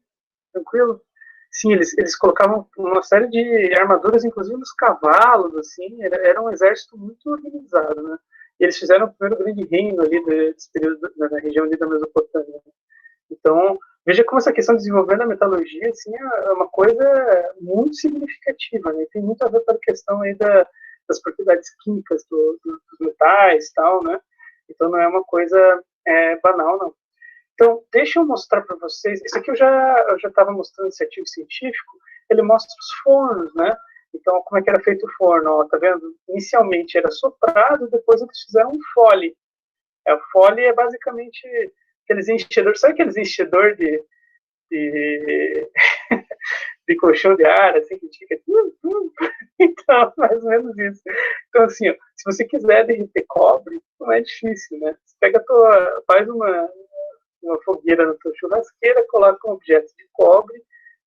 Tranquilo? Sim, eles colocavam uma série de armaduras, inclusive nos cavalos, assim, era um exército muito organizado, né? E eles fizeram o primeiro grande reino ali desse período, na região ali da Mesopotâmia. Então, veja como essa questão de desenvolver a metalurgia assim, é uma coisa muito significativa, né? Tem muito a ver com a questão aí das propriedades químicas dos metais e tal, né? Então, não é uma coisa banal, não. Então, deixa eu mostrar para vocês. Isso aqui eu já estava mostrando esse artigo científico. Ele mostra os fornos, né? Então, como é que era feito o forno? Ó, tá vendo? Inicialmente era soprado, depois eles fizeram um fole. O fole é basicamente aqueles enchedores, sabe aqueles enchedores de, de colchão de ar, assim, que fica... Então, mais ou menos isso. Então, assim, ó, se você quiser derreter cobre, não é difícil, né? Você pega faz uma fogueira na tua churrasqueira, coloca um objeto de cobre,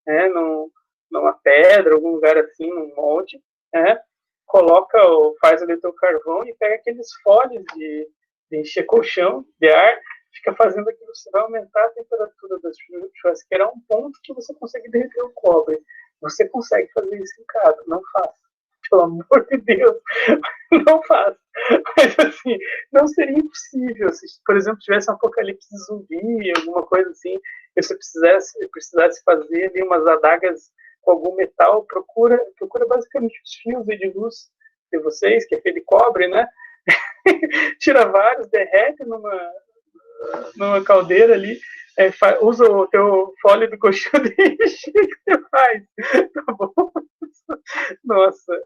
né, numa pedra, algum lugar assim, num molde, né, faz ali o teu carvão e pega aqueles folhas de encher colchão de ar, fica fazendo aquilo, você vai aumentar a temperatura da churrasqueira a um ponto que você consegue derreter o cobre. Você consegue fazer isso em casa, não faça. Pelo amor de Deus, não faça. Mas, assim, não seria impossível. Se, por exemplo, tivesse um apocalipse zumbi, alguma coisa assim, e você precisasse fazer ali umas adagas com algum metal, procura basicamente os fios de luz de vocês, que é feito de cobre, né? Tira vários, derrete numa caldeira ali, usa o teu folha do colchão de encher que você faz. Tá bom? Nossa,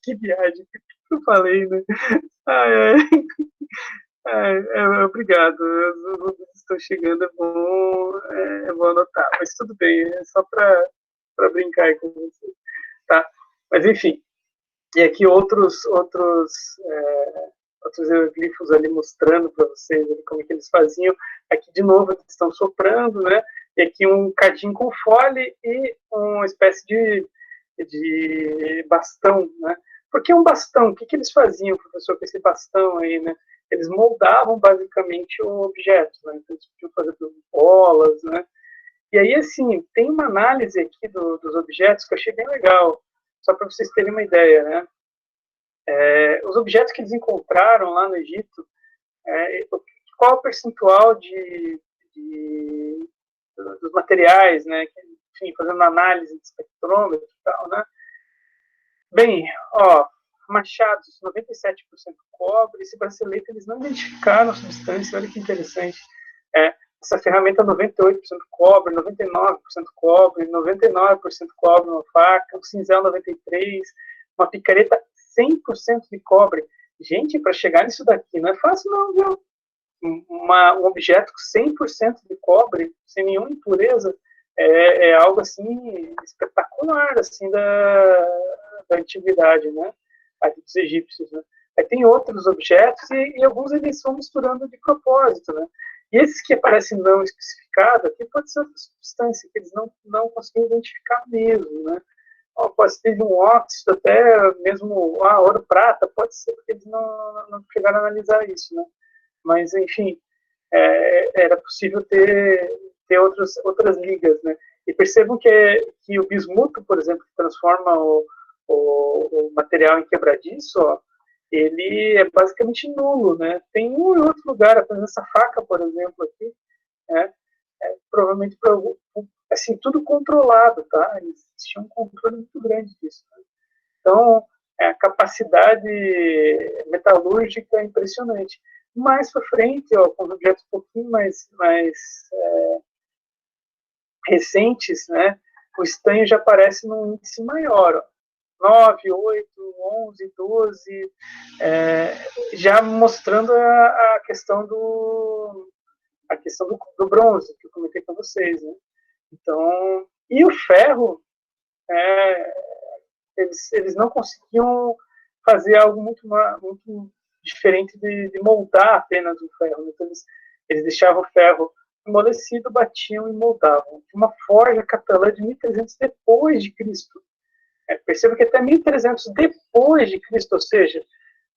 que viagem que eu falei, né? Ai, obrigado. Os números estão chegando, é bom anotar. Mas tudo bem, é só para brincar com você. Tá? Mas, enfim, e aqui outros hieroglifos ali mostrando para vocês ali como é que eles faziam. Aqui, de novo, eles estão soprando, né? E aqui um cadinho com fole e uma espécie de bastão, né? Por que um bastão? O que eles faziam, professor, com esse bastão aí, né? Eles moldavam basicamente o objeto, né? Então, eles podiam fazer bolas, né? E aí, assim, tem uma análise aqui dos objetos que eu achei bem legal, só para vocês terem uma ideia, né? Os objetos que eles encontraram lá no Egito, qual o percentual dos materiais, né? Enfim, fazendo análise de espectrômetro e tal, né? Bem, ó, machados, 97% cobre. Esse bracelete eles não identificaram a substância, olha que interessante. Essa ferramenta 98% cobre, 99% cobre, 99% cobre uma faca, um cinzel 93%, uma picareta 100% de cobre. Gente, para chegar nisso daqui não é fácil não, viu? Um objeto com 100% de cobre, sem nenhuma impureza, é algo assim espetacular assim da antiguidade, né? Aqui dos egípcios, né? Aí tem outros objetos e alguns eles vão misturando de propósito, né? E esses que aparecem não especificados, aqui pode ser outra substância que eles não conseguem identificar mesmo, né? Pode ter um óxido, até mesmo ouro prata, pode ser, porque eles não chegaram a analisar isso, né? Mas, enfim, era possível ter outras ligas, né? E percebam que o bismuto, por exemplo, que transforma o material em quebradiço, ó, ele é basicamente nulo, né? Tem um e outro lugar, apenas essa faca, por exemplo, aqui, né? Provavelmente assim, tudo controlado, tá? Existia um controle muito grande disso. Né? Então, a capacidade metalúrgica é impressionante. Mais para frente, ó, com objetos um pouquinho mais recentes, né, o estanho já aparece num índice maior, ó, 9, 8, 11, 12, já mostrando a questão do bronze, que eu comentei com vocês. Né? Então, e o ferro, eles não conseguiam fazer algo muito diferente de moldar apenas o ferro. Né? Então, eles deixavam o ferro amolecido, batiam e moldavam. Uma forja catalã de 1300 depois de Cristo. Perceba que até 1300 depois de Cristo, ou seja,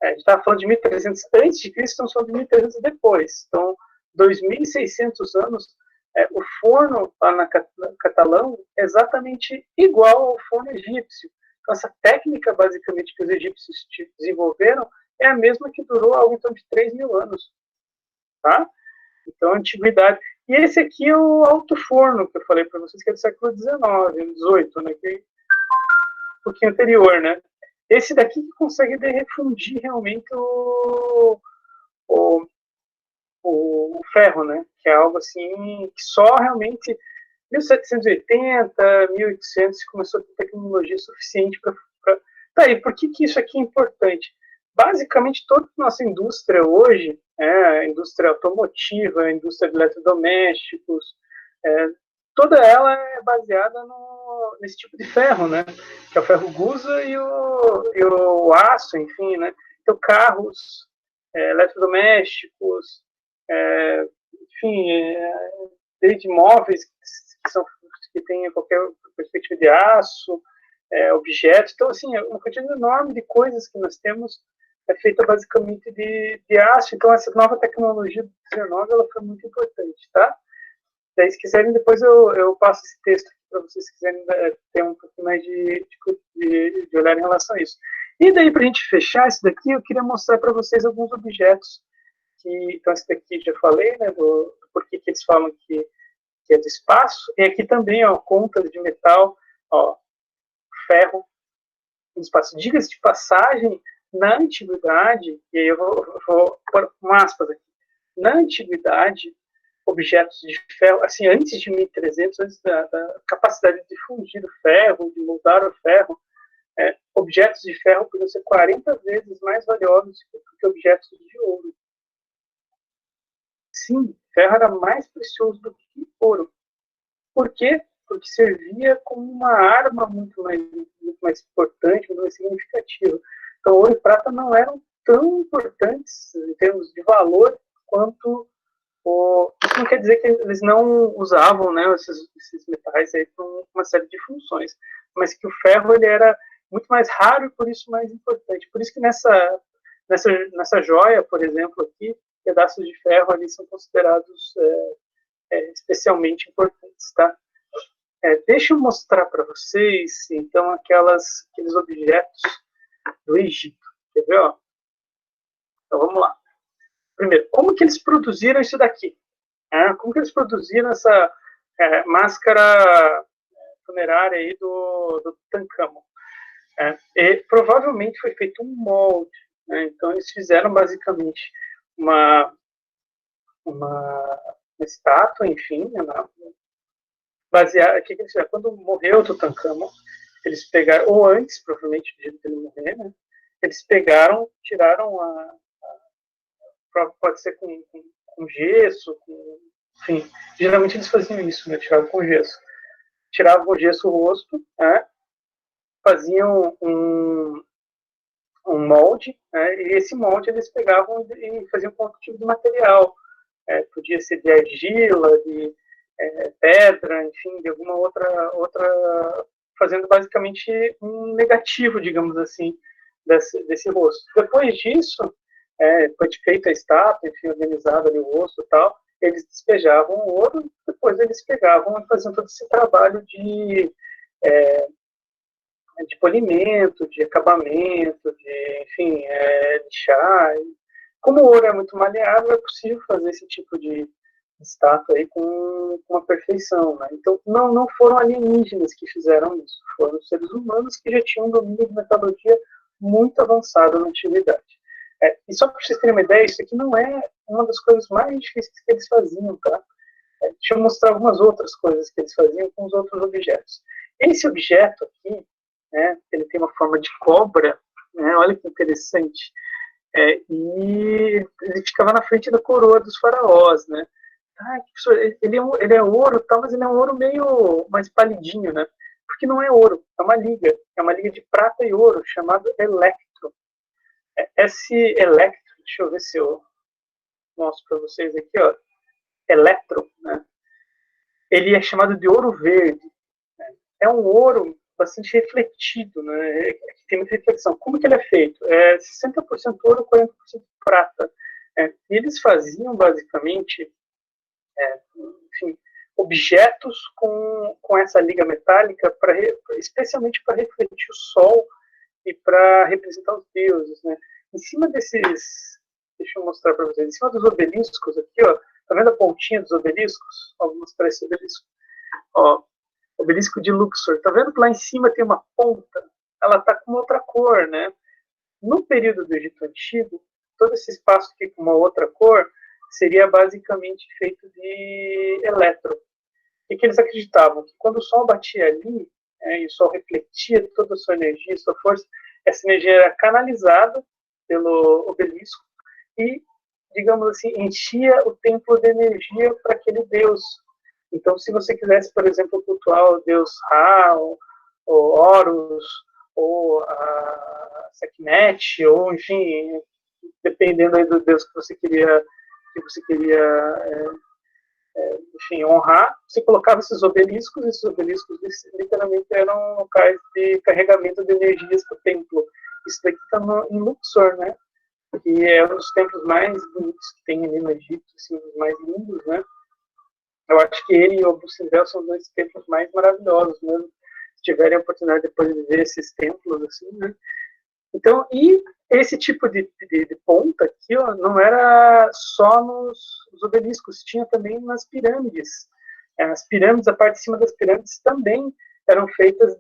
a gente estava falando de 1300 antes de Cristo, estamos falando de 1300 depois. Então, 2600 anos, o forno lá na Catalão é exatamente igual ao forno egípcio. Então, essa técnica, basicamente, que os egípcios desenvolveram é a mesma que durou algo em torno de 3.000 anos. Tá? Então, a antiguidade. E esse aqui é o alto forno, que eu falei para vocês, que é do século XIX, XVIII, né? Que é um pouquinho anterior, né? Esse daqui que consegue refundir realmente o ferro, né? Que é algo assim que só realmente 1780, 1800 começou a ter tecnologia suficiente para Tá, e por que isso aqui é importante? Basicamente, toda a nossa indústria hoje, a indústria automotiva, a indústria de eletrodomésticos, toda ela é baseada nesse tipo de ferro, né? Que é o ferro gusa e o aço, enfim, né? Então, carros, eletrodomésticos, enfim, desde móveis que têm qualquer perspectiva de aço, objetos. Então, assim, uma quantidade enorme de coisas que nós temos é feita basicamente de aço. Então, essa nova tecnologia do 19 ela foi muito importante, tá? Daí, se quiserem, depois eu passo esse texto para vocês, se quiserem ter um pouquinho mais de olhar em relação a isso. E daí, para a gente fechar isso daqui, eu queria mostrar para vocês alguns objetos então, esse daqui já falei, né, do porquê que eles falam que é do espaço. E aqui também, ó, contas de metal, ó, ferro, no espaço. Diga-se de passagem, na antiguidade, e aí eu vou pôr aspas aqui, na antiguidade, objetos de ferro, assim, antes de 1300, antes da capacidade de fundir o ferro, de moldar o ferro, objetos de ferro podiam ser 40 vezes mais valiosos do que objetos de ouro. Sim, ferro era mais precioso do que ouro. Por quê? Porque servia como uma arma muito mais importante, muito mais significativa. Então, ouro e prata não eram tão importantes em termos de valor quanto isso não quer dizer que eles não usavam, né, esses metais aí para uma série de funções, mas que o ferro ele era muito mais raro e por isso mais importante. Por isso que nessa joia, por exemplo, aqui, pedaços de ferro ali são considerados especialmente importantes, tá? Deixa eu mostrar para vocês, então, aqueles objetos do Egito. Quer ver? Ó? Então, vamos lá. Primeiro, como que eles produziram isso daqui? Como que eles produziram essa máscara funerária aí do Tutankhamon? Provavelmente foi feito um molde. Né? Então, eles fizeram basicamente uma estátua, enfim, né? Baseado, o que eles fizeram? Quando morreu o Tutankhamon, eles pegaram, ou antes, provavelmente, do jeito que ele morrer, né? Eles pegaram, tiraram pode ser com gesso, enfim, geralmente eles faziam isso, né? Tiravam com gesso. Tiravam com gesso o rosto, né? Faziam um molde, né? E esse molde eles pegavam e faziam com outro tipo de material. Podia ser de argila, de pedra, enfim, de alguma outra, fazendo basicamente um negativo, digamos assim, desse rosto. Depois disso, foi feita a estátua, enfim, organizada ali o rosto e tal, eles despejavam o ouro, depois eles pegavam e faziam todo esse trabalho de polimento, de acabamento, enfim, lixar. Como o ouro é muito maleável, é possível fazer esse tipo de estátua aí com uma perfeição. Né? Então, não foram alienígenas que fizeram isso, foram seres humanos que já tinham um domínio de metalurgia muito avançado na antiguidade. E só para vocês terem uma ideia, isso aqui não é uma das coisas mais difíceis que eles faziam, tá? Deixa eu mostrar algumas outras coisas que eles faziam com os outros objetos. Esse objeto aqui, né, ele tem uma forma de cobra, né, olha que interessante, e ele ficava na frente da coroa dos faraós, né? Professor, ele é ouro, tá, mas ele é um ouro meio mais palidinho, né? Porque não é ouro, é uma liga de prata e ouro, chamado electro. Esse electro, deixa eu ver se eu mostro para vocês aqui, ó, electro, né? Ele é chamado de ouro verde. Né? É um ouro bastante refletido, né? Tem muita reflexão. Como que ele é feito? 60% ouro, 40% prata. E eles faziam, basicamente, enfim, objetos com essa liga metálica, especialmente para refletir o sol e para representar os deuses. Né? Em cima desses, deixa eu mostrar para vocês, em cima dos obeliscos aqui, ó, tá vendo a pontinha dos obeliscos? Ó, vou mostrar esse obelisco. Ó, obelisco de Luxor. Tá vendo que lá em cima tem uma ponta? Ela tá com outra cor, né? No período do Egito Antigo, todo esse espaço aqui com uma outra cor seria basicamente feito de elétron. O que eles acreditavam? Que quando o Sol batia ali, e o Sol refletia toda a sua energia, sua força, essa energia era canalizada pelo obelisco e, digamos assim, enchia o templo de energia para aquele deus. Então, se você quisesse, por exemplo, cultuar o deus Ra, ou Horus, ou a Sekhmet, ou, enfim, dependendo aí do deus que você queria enfim, honrar, você colocava esses obeliscos literalmente eram locais de carregamento de energias para o templo. Isso daqui está em Luxor, né? Que é um dos templos mais bonitos que tem ali no Egito, assim, os mais lindos, né? Eu acho que ele e o Abu Simbel são dois templos mais maravilhosos mesmo. Se tiverem a oportunidade depois de ver esses templos, assim, né? Então, e esse tipo de ponta aqui, ó, não era só nos obeliscos, tinha também nas pirâmides. As pirâmides, a parte de cima das pirâmides também eram feitas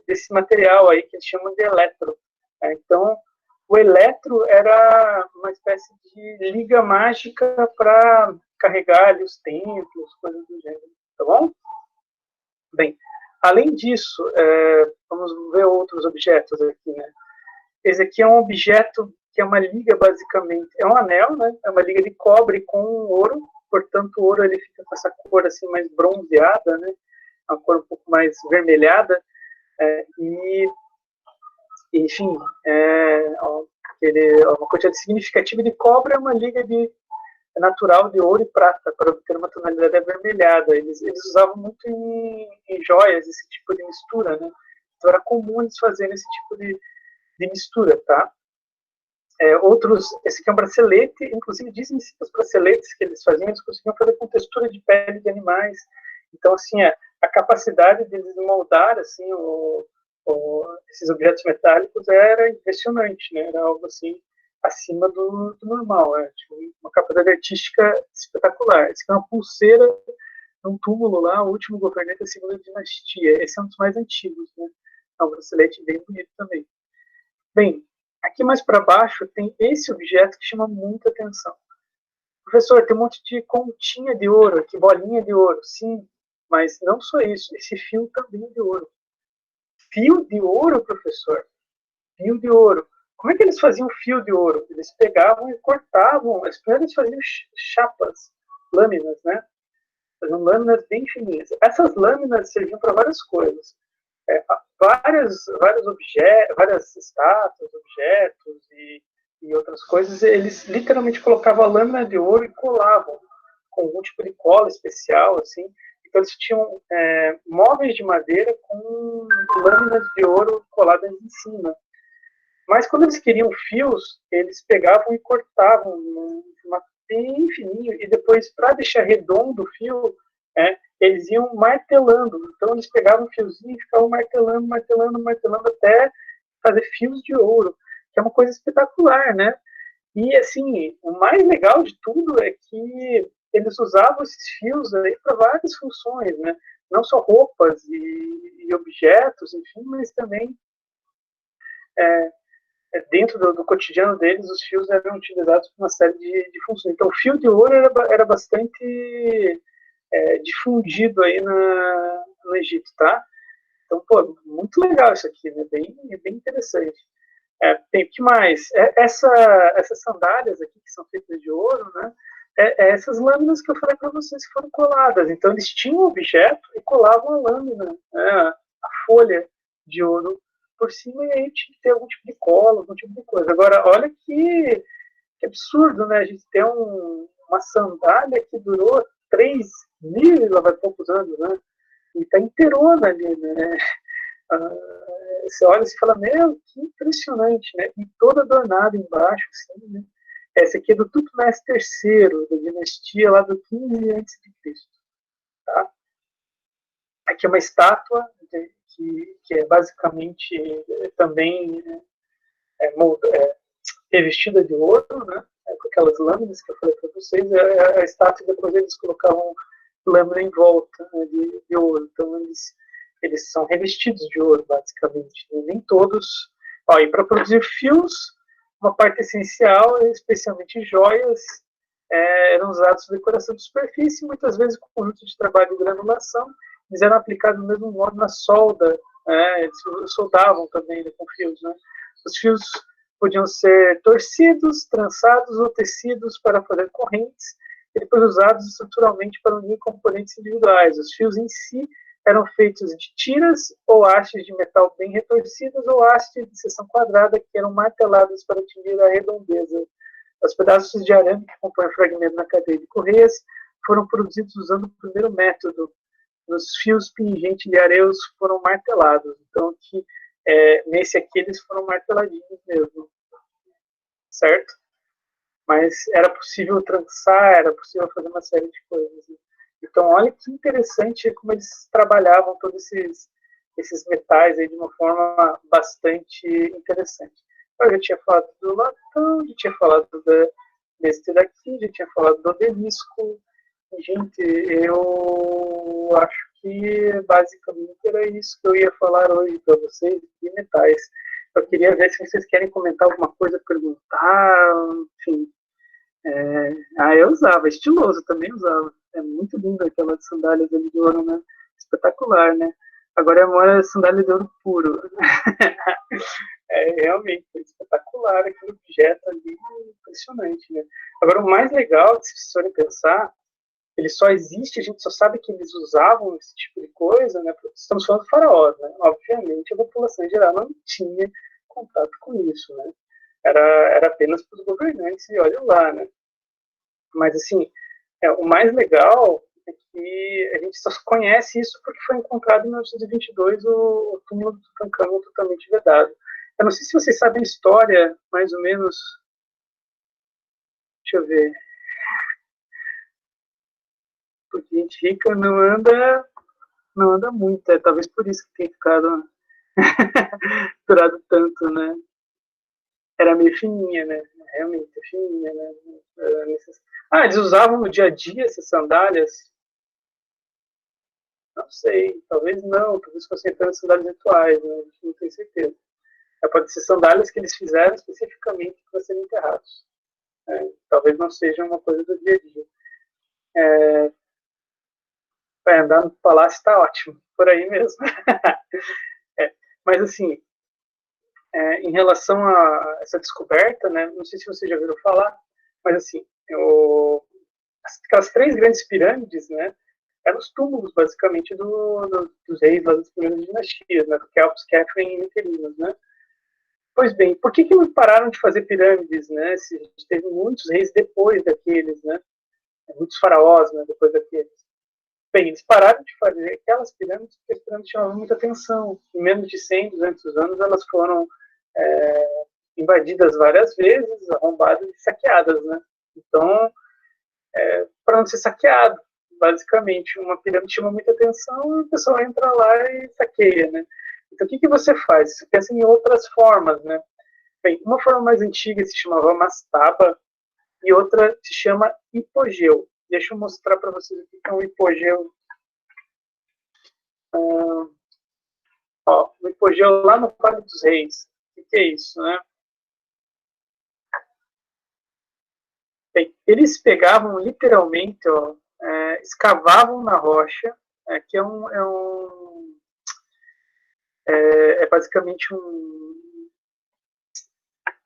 desse material aí que eles chamam de eletro. Então, o eletro era uma espécie de liga mágica para carregar ali os templos, coisas do gênero. Tá bom? Bem, além disso, vamos ver outros objetos aqui, né? Esse aqui é um objeto que é uma liga, basicamente. É um anel, né? É uma liga de cobre com ouro. Portanto, o ouro ele fica com essa cor assim mais bronzeada, né? Uma cor um pouco mais vermelhada. E, enfim, uma quantidade significativa de cobre é uma liga natural de ouro e prata para obter uma tonalidade avermelhada. Eles usavam muito em joias esse tipo de mistura, né? Então era comum eles fazerem esse tipo de mistura, tá? Esse aqui é um bracelete, inclusive dizem que os braceletes que eles faziam, eles conseguiam fazer com textura de pele de animais. Então, assim, a capacidade de eles moldar, assim, esses objetos metálicos era impressionante, né? Era algo, assim, acima do normal, tipo, uma capacidade artística espetacular. Esse aqui é uma pulseira num túmulo lá, o último governante da segunda dinastia. Esse é um dos mais antigos, né? É um bracelete bem bonito também. Bem, aqui mais para baixo tem esse objeto que chama muita atenção. Professor, tem um monte de continha de ouro aqui, bolinha de ouro. Sim, mas não só isso, esse fio também é de ouro. Fio de ouro, professor? Fio de ouro. Como é que eles faziam fio de ouro? Eles pegavam e cortavam. Primeiro eles faziam chapas, lâminas, né? Faziam lâminas bem fininhas. Essas lâminas serviam para várias coisas. Vários objetos, várias estátuas, objetos e outras coisas, eles literalmente colocavam a lâmina de ouro e colavam com algum tipo de cola especial, assim. Então eles tinham móveis de madeira com lâminas de ouro coladas em cima. Mas quando eles queriam fios, eles pegavam e cortavam bem fininho e depois, para deixar redondo o fio, eles iam martelando. Então eles pegavam um fiozinho e ficavam martelando, martelando, martelando até fazer fios de ouro, que é uma coisa espetacular, né? E assim, o mais legal de tudo é que eles usavam esses fios aí para várias funções, né? Não só roupas e objetos, enfim, mas também dentro do cotidiano deles, os fios eram utilizados para uma série de funções. Então, o fio de ouro era bastante difundido aí no Egito, tá? Então, pô, muito legal isso aqui, né? Bem interessante. Tem o que mais? Essas sandálias aqui que são feitas de ouro, né? Essas lâminas que eu falei para vocês que foram coladas. Então, eles tinham um objeto e colavam a lâmina, né? A folha de ouro por cima e aí tinha que ter algum tipo de cola, algum tipo de coisa. Agora, olha que absurdo, né? A gente tem uma sandália que durou 3.000 e lá vai poucos anos, né? E tá inteirona ali, né? Você olha e fala, meu, que impressionante, né? E toda adornada embaixo, assim, né? Essa aqui é do Tutmés III, da dinastia lá do 15 a.C., tá? Aqui é uma estátua que é basicamente também revestida de ouro, né? Com aquelas lâminas que eu falei para vocês. A estátua, depois eles colocavam lâmina em volta, né, de ouro. Então eles são revestidos de ouro, basicamente. Nem todos. E para produzir fios, uma parte essencial, especialmente joias, eram usados para decoração de superfície, muitas vezes com conjunto de trabalho de granulação. Eles eram aplicados do mesmo modo na solda eles soldavam também, né, com fios, né? Os fios podiam ser torcidos, trançados ou tecidos para fazer correntes e depois usados estruturalmente para unir componentes individuais. Os fios em si eram feitos de tiras ou hastes de metal bem retorcidas ou hastes de seção quadrada que eram marteladas para atingir a redondeza. Os pedaços de arame que compõem o fragmento na cadeia de correias foram produzidos usando o primeiro método. Os fios pingente-lhareus foram martelados. Então, nesse aqui eles foram marteladinhos mesmo, certo? Mas era possível trançar, era possível fazer uma série de coisas. Então, olha que interessante como eles trabalhavam todos esses metais aí de uma forma bastante interessante. Eu já tinha falado do latão, já tinha falado desse daqui, já tinha falado do obelisco. Gente, eu acho que basicamente era isso que eu ia falar hoje para vocês, de metais. Eu queria ver se vocês querem comentar alguma coisa, perguntar, enfim. Eu usava, estiloso também usava. É muito lindo aquela sandália de ouro, né? Espetacular, né? Agora é uma sandália de ouro puro. Realmente espetacular aquele objeto ali, impressionante, né? Agora, o mais legal, se vocês forem pensar, ele só existe, a gente só sabe que eles usavam esse tipo de coisa, né? Estamos falando do faraó, né? Obviamente, a população em geral não tinha contato com isso, né? Era apenas para os governantes, e olha lá, né? Mas, assim, o mais legal é que a gente só conhece isso porque foi encontrado em 1922 o túmulo do Tutancâmon totalmente vedado. Eu não sei se vocês sabem a história, mais ou menos. Deixa eu ver. Porque gente rica não anda muito. Talvez por isso que tem ficado durado tanto, né? Era meio fininha, né? Realmente, fininha, né? Eles usavam no dia a dia essas sandálias? Não sei, talvez não. Talvez fossem apenas sandálias rituais, né? A gente não tem certeza. Pode ser sandálias que eles fizeram especificamente para serem enterrados. Talvez não seja uma coisa do dia a dia. Andar no palácio está ótimo, por aí mesmo. Mas, assim, em relação a essa descoberta, né, não sei se você já ouviu falar, mas, assim, aquelas 3 grandes pirâmides, né, eram os túmulos, basicamente, dos reis das primeiras dinastias, né, do Kelps, Khafre e Mitanninos, né. Pois bem, por que não pararam de fazer pirâmides, né, se a gente teve muitos reis depois daqueles, né, muitos faraós, né, depois daqueles. Bem, eles pararam de fazer aquelas pirâmides porque as pirâmides chamavam muita atenção. Em menos de 100, 200 anos, elas foram invadidas várias vezes, arrombadas e saqueadas, né? Então, para não ser saqueado, basicamente, uma pirâmide chama muita atenção, o pessoal entra lá e saqueia, né? Então, o que você faz? Você pensa em outras formas, né? Bem, uma forma mais antiga se chamava mastaba e outra se chama hipogeu. Deixa eu mostrar para vocês o que é um hipogeu. O hipogeu lá no Vale dos Reis. O que é isso, né? Bem, eles pegavam literalmente, escavavam na rocha, que é basicamente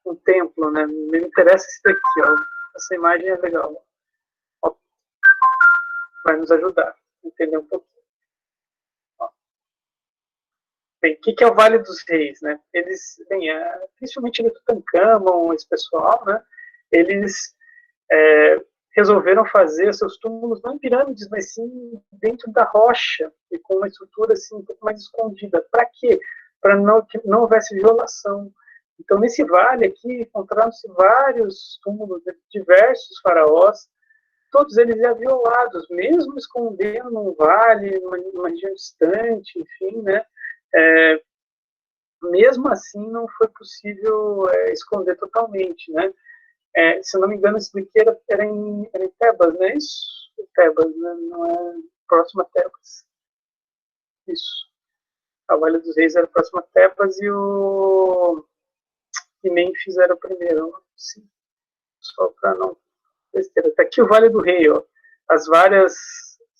um templo, né? Me interessa esse daqui, ó. Essa imagem é legal. Ó, vai nos ajudar a entender um pouquinho. Bem, o que é o Vale dos Reis, né? Eles, principalmente no Tutancâmon, esse pessoal, né? Eles resolveram fazer seus túmulos não em pirâmides, mas sim dentro da rocha e com uma estrutura assim um pouco mais escondida. Para quê? Para que não houvesse violação. Então, nesse vale aqui, encontraram-se vários túmulos de diversos faraós, todos eles já violados, mesmo escondendo num vale, numa região distante, enfim, né? Mesmo assim, não foi possível esconder totalmente, né? Se eu não me engano, isso daqui era em Tebas, não é isso? Tebas, né? Não é próximo a Tebas. Isso. A Vale dos Reis era próximo a Tebas e Mênfis era o primeiro. Sim. Só para não besteira. Tá aqui o Vale do Rei, ó. As várias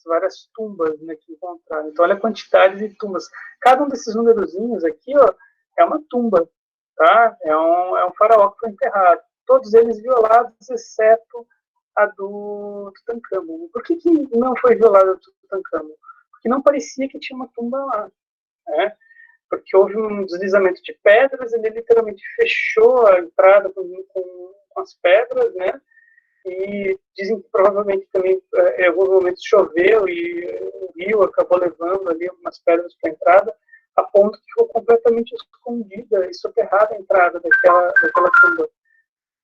várias tumbas, né, que encontraram. Então, olha a quantidade de tumbas. Cada um desses númerozinhos aqui, ó, é uma tumba, tá? É um faraó que foi enterrado. Todos eles violados, exceto a do Tutankhamon. Por que não foi violada a do Tutankhamon? Porque não parecia que tinha uma tumba lá, né? Porque houve um deslizamento de pedras, ele literalmente fechou a entrada com as pedras, né? E dizem que provavelmente também em alguns momentos choveu e o rio acabou levando ali algumas pedras para a entrada, a ponto que ficou completamente escondida e soterrada a entrada daquela tumba,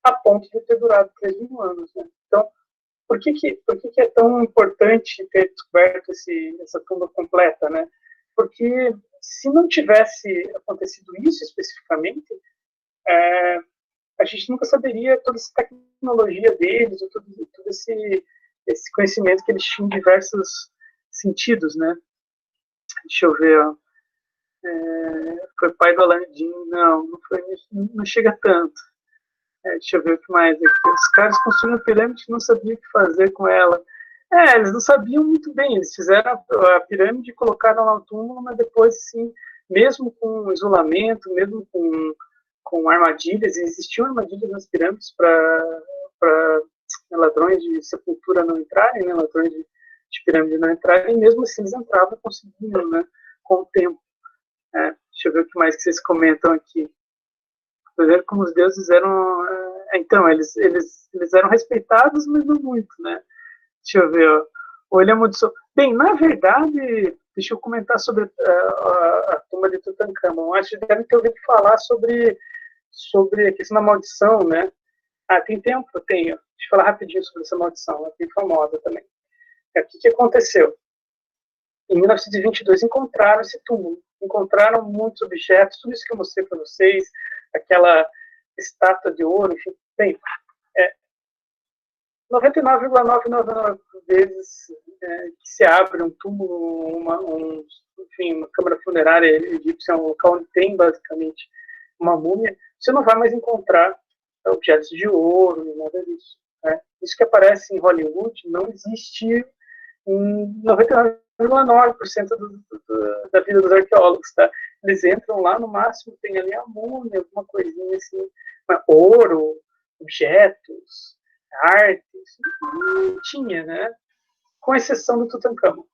a ponto de ter durado 3.000 anos. Né? Então, por que é tão importante ter descoberto essa tumba completa? Né? Porque se não tivesse acontecido isso especificamente, a gente nunca saberia toda essa tecnologia deles, todo esse conhecimento que eles tinham em diversos sentidos, né? Deixa eu ver, ó. Foi pai do Aladdin, não foi, não chega tanto. Deixa eu ver o que mais aqui. Os caras construíram a pirâmide e não sabiam o que fazer com ela. Eles não sabiam muito bem. Eles fizeram a pirâmide e colocaram lá o túmulo, mas depois, assim, mesmo com isolamento, mesmo com armadilhas, existiam armadilhas nas pirâmides para ladrões de sepultura não entrarem, né, ladrões de pirâmide não entrarem, e mesmo assim eles entravam e conseguiam, né, com o tempo. Deixa eu ver o que mais que vocês comentam aqui. Ver como os deuses eram... então, eles eram respeitados, mas não muito, né? Deixa eu ver, ó. Ou ele amaldiçoou. Bem, na verdade, deixa eu comentar sobre a tumba de Tutankhamon. Acho que devem ter ouvido falar sobre a questão da maldição, né? Tem tempo? Eu tenho. Deixa eu falar rapidinho sobre essa maldição. Ela é bem famosa também. O que aconteceu? Em 1922 encontraram esse túmulo. Encontraram muitos objetos, tudo isso que eu mostrei para vocês, aquela estátua de ouro, enfim. Bem, 99,999 vezes que se abre um túmulo, uma câmara funerária egípcia, um local onde tem basicamente uma múmia, você não vai mais encontrar objetos de ouro, nem nada disso. Né? Isso que aparece em Hollywood não existe em 99,9% da vida dos arqueólogos. Tá? Eles entram lá, no máximo tem ali a múmia, alguma coisinha assim, ouro, objetos, artes, não tinha, né? Com exceção do Tutankhamon.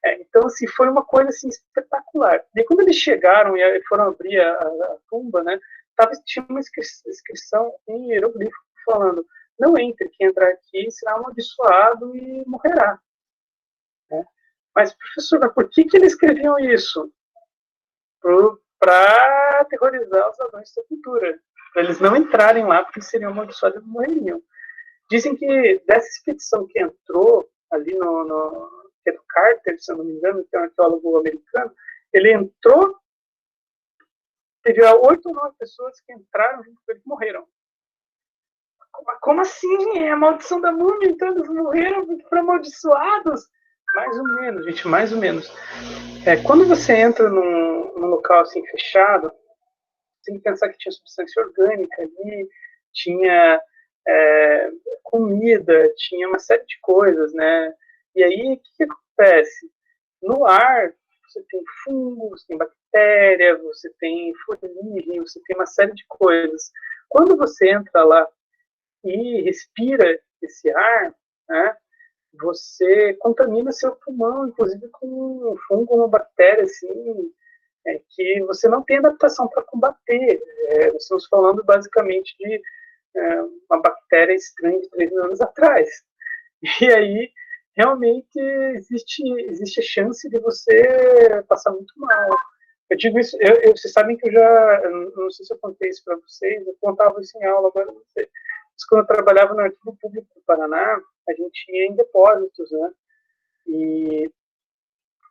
Então, assim, foi uma coisa assim, espetacular. E quando eles chegaram e foram abrir a tumba, né, tinha uma inscrição em hieroglifo falando: não entre, quem entrar aqui será amaldiçoado e morrerá. Né? Mas, professor, mas por que eles escreviam isso? Para aterrorizar os ladrões da cultura. Para eles não entrarem lá, porque seriam amaldiçoados e morreriam. Dizem que dessa expedição que entrou ali que é do Carter, se eu não me engano, que é um arqueólogo americano, ele entrou, teve 8 ou 9 pessoas que entraram junto com ele que morreram. Como assim? É a maldição da múmia, então eles morreram porque foram amaldiçoados? Mais ou menos, gente, mais ou menos. Quando você entra num local assim fechado, você tem que pensar que tinha substância orgânica ali, tinha comida, tinha uma série de coisas, né? E aí, o que acontece? No ar, você tem fungos, tem bactéria, você tem fuligem, você tem uma série de coisas. Quando você entra lá e respira esse ar, né, você contamina seu pulmão, inclusive com um fungo, uma bactéria, assim, que você não tem adaptação para combater. Nós estamos falando basicamente de uma bactéria estranha de 3 mil anos atrás. E aí, realmente, existe a chance de você passar muito mal. Eu digo isso, vocês sabem que não sei se eu contei isso para vocês, eu contava isso em aula, agora não sei. Mas quando eu trabalhava no Arquivo Público do Paraná, a gente ia em depósitos, né? E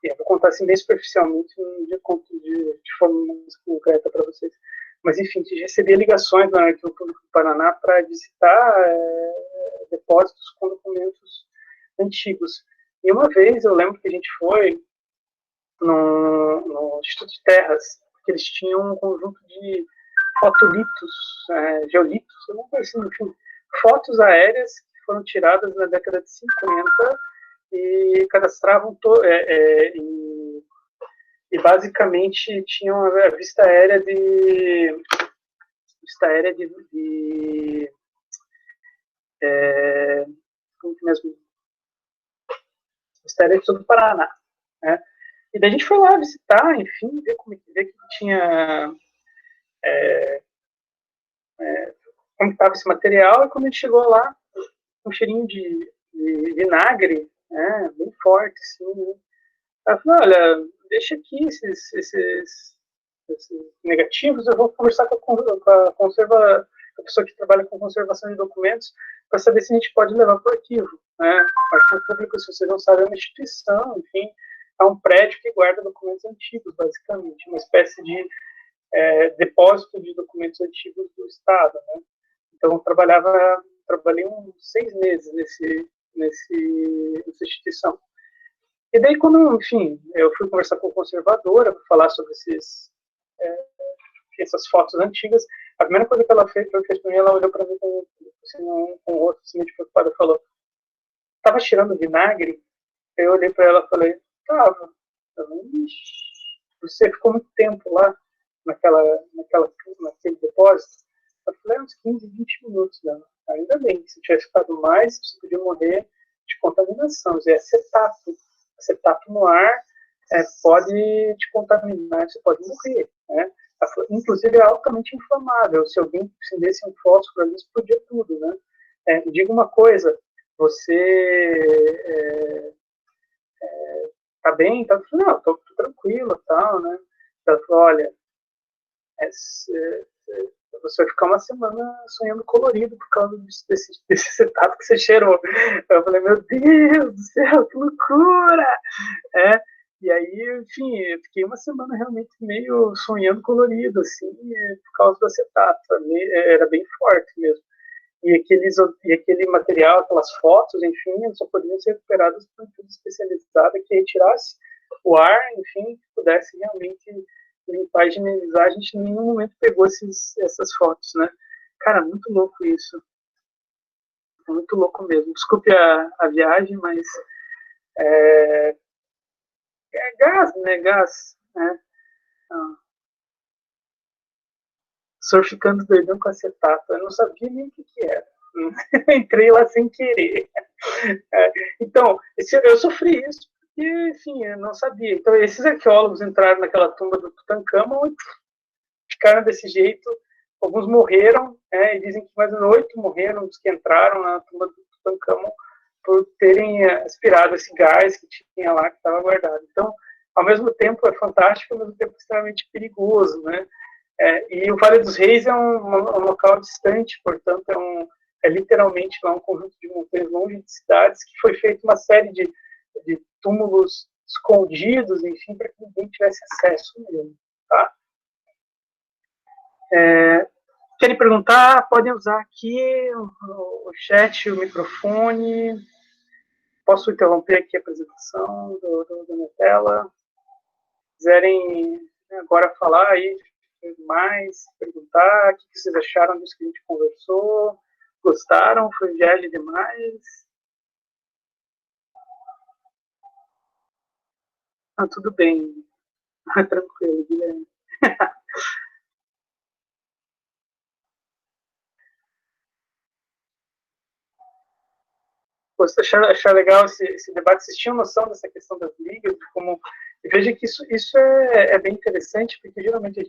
eu vou contar assim bem superficialmente, um dia conto de forma mais concreta para vocês. Mas, enfim, a gente recebia ligações no Arquivo Público do Paraná para visitar depósitos com documentos antigos. E uma vez eu lembro que a gente foi no Instituto de Terras, porque eles tinham um conjunto de fotolitos, geolitos, eu não conheci, enfim, fotos aéreas que foram tiradas na década de 50 e cadastravam e basicamente tinham a vista aérea como que mesmo, vista aérea de todo o Paraná, né? E daí a gente foi lá visitar, enfim, ver que tinha como estava esse material, e quando a gente chegou lá, um cheirinho de vinagre, né, bem forte, assim, né? Ela falou, olha, deixa aqui esses negativos, eu vou conversar com a pessoa que trabalha com conservação de documentos para saber se a gente pode levar para o arquivo, né? O arquivo público, se vocês não sabem, é uma instituição, enfim, é um prédio que guarda documentos antigos, basicamente, uma espécie de depósito de documentos antigos do Estado, né? Então, eu trabalhei uns 6 meses nessa instituição. E daí, quando, enfim, eu fui conversar com a conservadora para falar sobre essas fotos antigas, a primeira coisa que ela fez para mim, ela olhou para mim assim, com o rosto assim, muito preocupado e falou, estava tirando vinagre? Eu olhei para ela e falei, tava. Você ficou muito tempo lá naquele depósito? Eu falei, uns 15, 20 minutos. Né? Ainda bem, se tivesse ficado mais, você podia morrer de contaminação. É acetato. Acetato no ar pode te contaminar, você pode morrer. Né? Inclusive, é altamente inflamável. Se alguém acendesse um fósforo ali, explodia tudo. Né? Diga uma coisa, você tá bem? Tá, não, tô tranquilo, tal, né? Ela falou, olha, você vai ficar uma semana sonhando colorido por causa desse acetato que você cheirou. Eu falei, meu Deus do céu, que loucura! E aí, enfim, eu fiquei uma semana realmente meio sonhando colorido, assim, por causa do acetato. Era bem forte mesmo. E aquele material, aquelas fotos, enfim, só poderiam ser recuperadas por uma empresa especializada que retirasse o ar, enfim, que pudesse realmente limpar e higienizar. A gente em nenhum momento pegou essas fotos, né? Cara, muito louco isso. Muito louco mesmo. Desculpe a viagem, mas é gás, né? Gás, né? Ah, surficando doidão com acetato. Eu não sabia nem o que era. Entrei lá sem querer. Então, eu sofri isso porque, enfim, eu não sabia. Então, esses arqueólogos entraram naquela tumba do Tutankhamon e ficaram desse jeito. Alguns morreram, e dizem que mais de 8 morreram, os que entraram na tumba do Tutankhamon por terem aspirado esse gás que tinha lá, que estava guardado. Então, ao mesmo tempo é fantástico, ao mesmo tempo é extremamente perigoso, né? E o Vale dos Reis é um local distante, portanto, é literalmente lá um conjunto de montanhas longe de cidades que foi feita uma série de túmulos escondidos, enfim, para que ninguém tivesse acesso mesmo, tá? Querem perguntar? Podem usar aqui o chat, o microfone. Posso interromper aqui a apresentação da minha tela? Se quiserem agora falar aí mais, perguntar o que vocês acharam disso que a gente conversou, gostaram, foi viagem demais? Tudo bem, tranquilo, Guilherme. Você achar legal esse debate, vocês tinham noção dessa questão das ligas, de como, e veja que isso é bem interessante, porque geralmente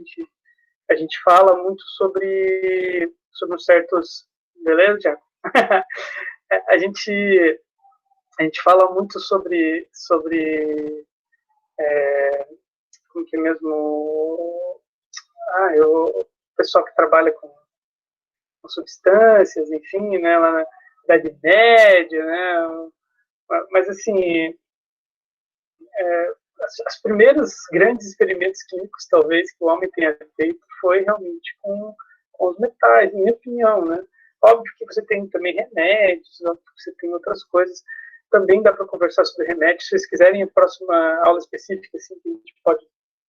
a gente fala muito sobre uns certos, beleza, Tiago? a gente fala muito sobre como que é mesmo, o pessoal que trabalha com substâncias, enfim, né, lá na Idade Média, né, mas assim, os primeiros grandes experimentos químicos, talvez, que o homem tenha feito foi realmente com os metais, na minha opinião, né? Óbvio que você tem também remédios, óbvio que você tem outras coisas. Também dá para conversar sobre remédios. Se vocês quiserem, a próxima aula específica, assim, que a gente pode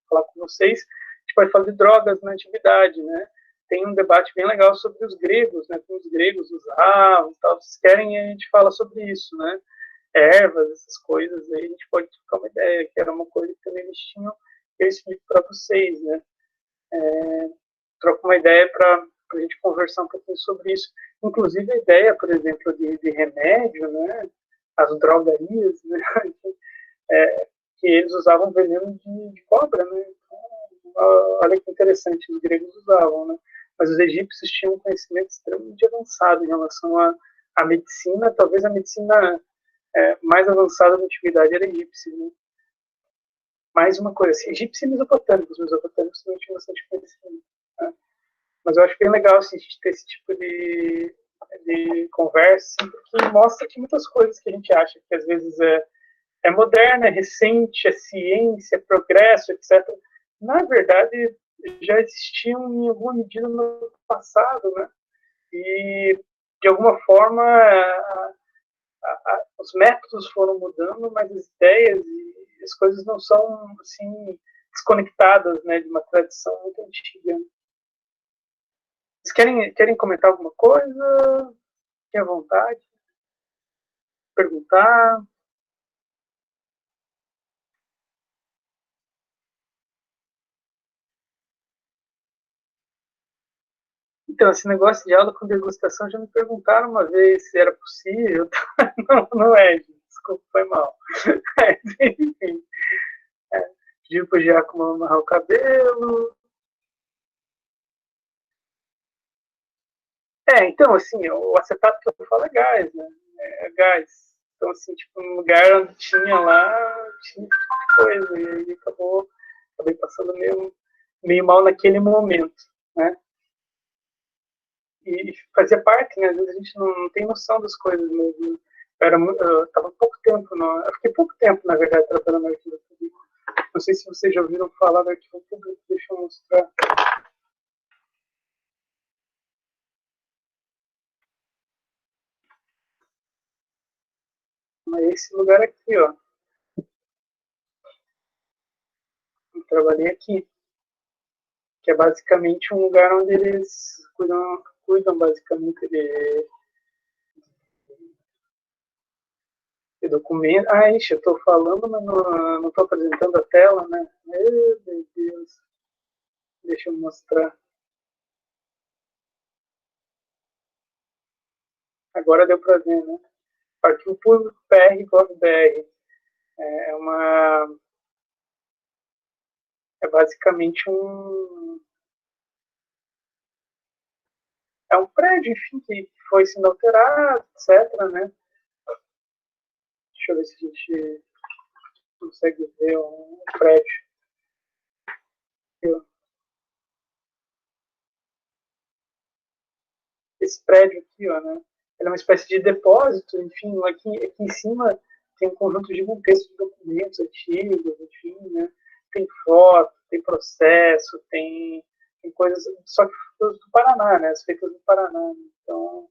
falar com vocês, a gente pode falar de drogas na antiguidade, né? Tem um debate bem legal sobre os gregos, né? Como os gregos usavam, tal. Se querem, a gente fala sobre isso, né? ervas, essas coisas, aí a gente pode trocar uma ideia, que era uma coisa que também eles tinham, que eu explico para vocês, né? Troco uma ideia para a gente conversar um pouquinho sobre isso. Inclusive a ideia, por exemplo, de remédio, né? As drogarias, né? Que eles usavam veneno de cobra, né? Então, olha que interessante, os gregos usavam, né? Mas os egípcios tinham um conhecimento extremamente avançado em relação à medicina, talvez a medicina mais avançada da antiguidade era egípcia, né? Mais uma coisa, assim, egípcios e mesopotâmicos também tinham bastante conhecimento, né? Mas eu acho bem legal assim, a gente ter esse tipo de conversa, assim, porque mostra que muitas coisas que a gente acha que às vezes é moderna, é recente, é ciência, é progresso, etc. Na verdade, já existiam em alguma medida no passado, né? E, de alguma forma, os métodos foram mudando, mas as ideias e as coisas não são, assim, desconectadas, né, de uma tradição muito antiga. Vocês querem comentar alguma coisa? Fiquem à vontade. Perguntar. Então, esse negócio de aula com degustação já me perguntaram uma vez se era possível. Não, não é, gente. Desculpa, foi mal. Mas, enfim, pediu pro Giacomo amarrar o cabelo. Então, assim, o acetato que eu falo é gás, né? É gás. Então, assim, tipo, no lugar onde tinha lá, tinha coisa. E aí acabei passando meio mal naquele momento, né? E fazia parte, né? Às vezes a gente não tem noção das coisas mesmo. Eu estava pouco tempo, eu fiquei pouco tempo, na verdade, trabalhando no arquivo público. Não sei se vocês já ouviram falar do arquivo público, deixa eu mostrar. Mas esse lugar aqui, ó, eu trabalhei aqui, que é basicamente um lugar onde eles cuidam basicamente de documentos. Ah, ixi, eu estou falando, mas não estou apresentando a tela, né? Meu Deus, deixa eu mostrar. Agora deu para ver, né? Arquivo público PR.gov.br. É é basicamente um prédio, enfim, que foi sendo alterado, etc, né? Deixa eu ver se a gente consegue ver um prédio. Esse prédio aqui, ó, né? Ele é uma espécie de depósito, enfim, aqui em cima tem um conjunto gigantesco de documentos antigos, enfim, né? Tem foto, tem processo, tem coisas, só que do Paraná, né? As feitas do Paraná. Então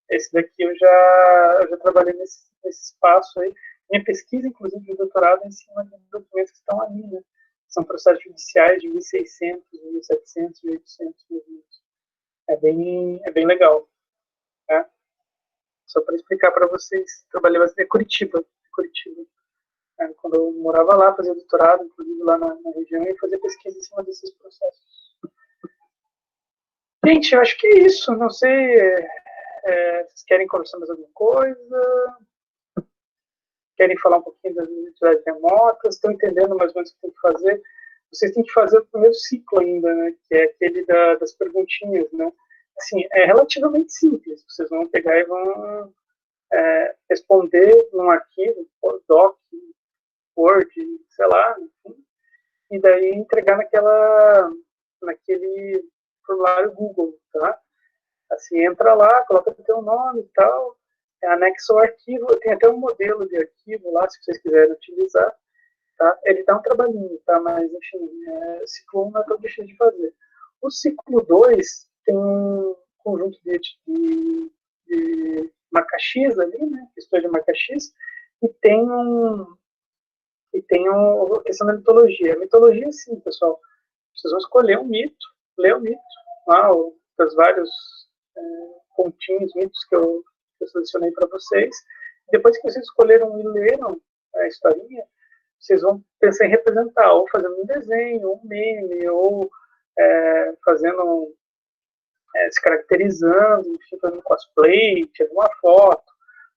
esse daqui eu já trabalhei nesse espaço aí. Minha pesquisa, inclusive, de doutorado é em cima de documentos que estão ali, né? São processos judiciais de 1600, 1700, 1800, é bem legal, né? Só para explicar para vocês, trabalhei bastante em Curitiba. Né? Quando eu morava lá, fazia doutorado, inclusive lá na região, e fazia pesquisa em cima desses processos. Gente, eu acho que é isso. Não sei, vocês querem conversar mais alguma coisa? Querem falar um pouquinho das identidades remotas? Estão entendendo mais ou menos o que tem que fazer? Vocês têm que fazer o primeiro ciclo ainda, né? Que é aquele das perguntinhas, né? Assim, é relativamente simples. Vocês vão pegar e vão responder num arquivo, doc, Word, sei lá, enfim, e daí entregar naquele formulário Google, tá? Assim, entra lá, coloca o teu nome e tal, anexa o arquivo, tem até um modelo de arquivo lá, se vocês quiserem utilizar, tá? Ele dá um trabalhinho, tá? Mas, enfim, ciclo 1 não é tão difícil de fazer. O ciclo 2 tem um conjunto de marca X ali, né? Questões de marca X, e tem a questão da mitologia. A mitologia, sim, pessoal. Vocês vão escolher um mito, ler o mito, lá, das vários pontinhos, mitos que eu selecionei para vocês, depois que vocês escolheram e leram a historinha, vocês vão pensar em representar, ou fazendo um desenho, um meme, ou fazendo, se caracterizando, enfim, fazendo cosplay, tirando uma foto,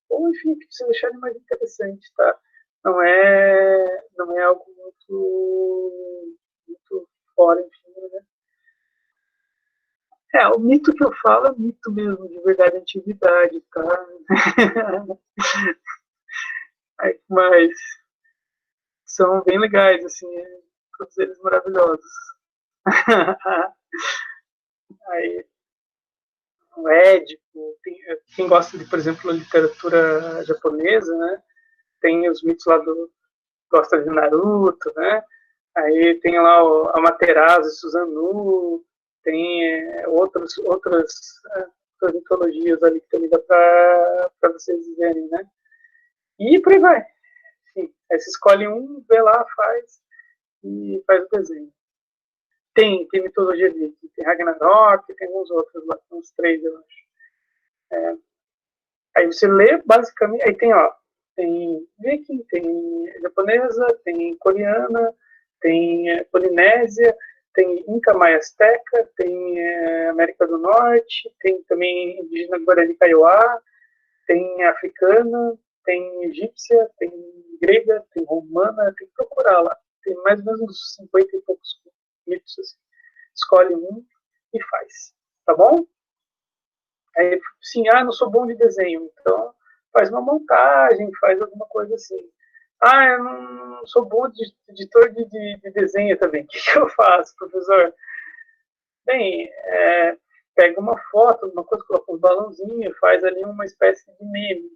ou enfim, que vocês acharem mais interessante, tá? Não é algo muito fora, enfim, né? O mito que eu falo é mito mesmo, de verdade, antiguidade, tá? Mas são bem legais, assim, todos eles maravilhosos. Aí, o Édipo, quem gosta de, por exemplo, literatura japonesa, né? Tem os mitos lá gosta de Naruto, né? Aí tem lá o Amaterasu e Susanoo, tem outras mitologias ali que também dá para vocês verem, né? E por aí vai. Enfim, aí você escolhe um, vê lá, faz e faz o desenho. Tem mitologia viking, tem Ragnarok, tem uns outros lá, uns 3, eu acho. Aí você lê, basicamente, aí tem viking, tem japonesa, tem coreana, tem polinésia, tem Inca Maia Azteca, tem América do Norte, tem também indígena Guarani Kaiowá, tem africana, tem egípcia, tem grega, tem romana, tem que procurar lá. Tem mais ou menos uns 50 e poucos mitos. Assim. Escolhe um e faz. Tá bom? Aí, sim, não sou bom de desenho, então faz uma montagem, faz alguma coisa assim. Eu não sou bom de editor de desenho também. O que eu faço, professor? Bem, pega uma foto, uma coisa, coloca um balãozinho, faz ali uma espécie de meme.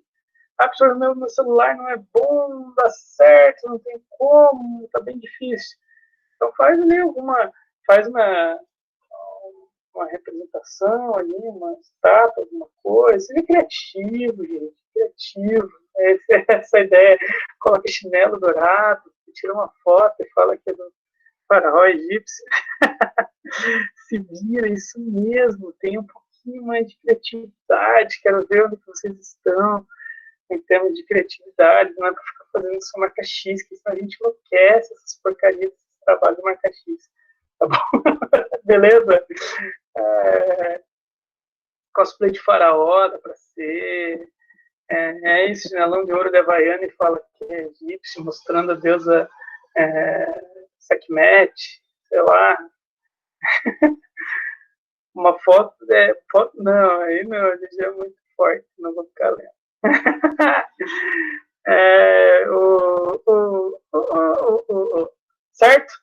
Professor, meu celular não é bom, não dá certo, não tem como, tá bem difícil. Então faz ali faz uma representação ali, uma estátua, alguma coisa. Seja criativo, gente, criativo. Essa ideia, coloca chinelo dourado, tira uma foto e fala que é do faraó egípcio. Se vira, isso mesmo, tem um pouquinho mais de criatividade, quero ver onde vocês estão em termos de criatividade, não é para ficar fazendo só marca X, que senão a gente enlouquece essas porcarias, esses trabalhos de marca X. Tá bom? Beleza? Cosplay de faraó dá para ser. Isso, chinelão de ouro de Havaiana e fala que é egípcio, mostrando a deusa Sekhmet, sei lá. Uma foto, não, aí não, a gente é muito forte, não vou ficar lendo. Certo?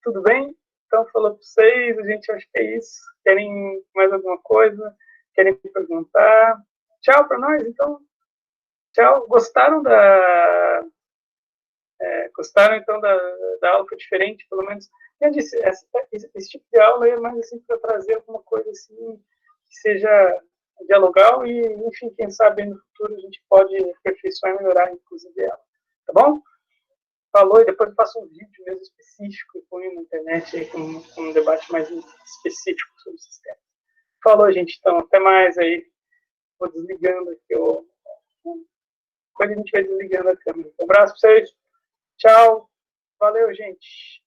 Tudo bem? Então, falou para vocês, a gente acha que é isso. Querem mais alguma coisa? Querem perguntar? Tchau para nós, então. Tchau. Gostaram, então, da aula? Foi diferente, pelo menos? Eu disse, esse tipo de aula é mais assim para trazer alguma coisa assim que seja dialogal e, enfim, quem sabe no futuro a gente pode aperfeiçoar e melhorar, inclusive, ela. Tá bom? Falou, e depois eu faço um vídeo mesmo específico e põe na internet aí com um debate mais específico sobre o sistema. Falou, gente, então, até mais aí. Vou desligando aqui. Depois a gente vai desligando a câmera. Um abraço para vocês. Tchau. Valeu, gente.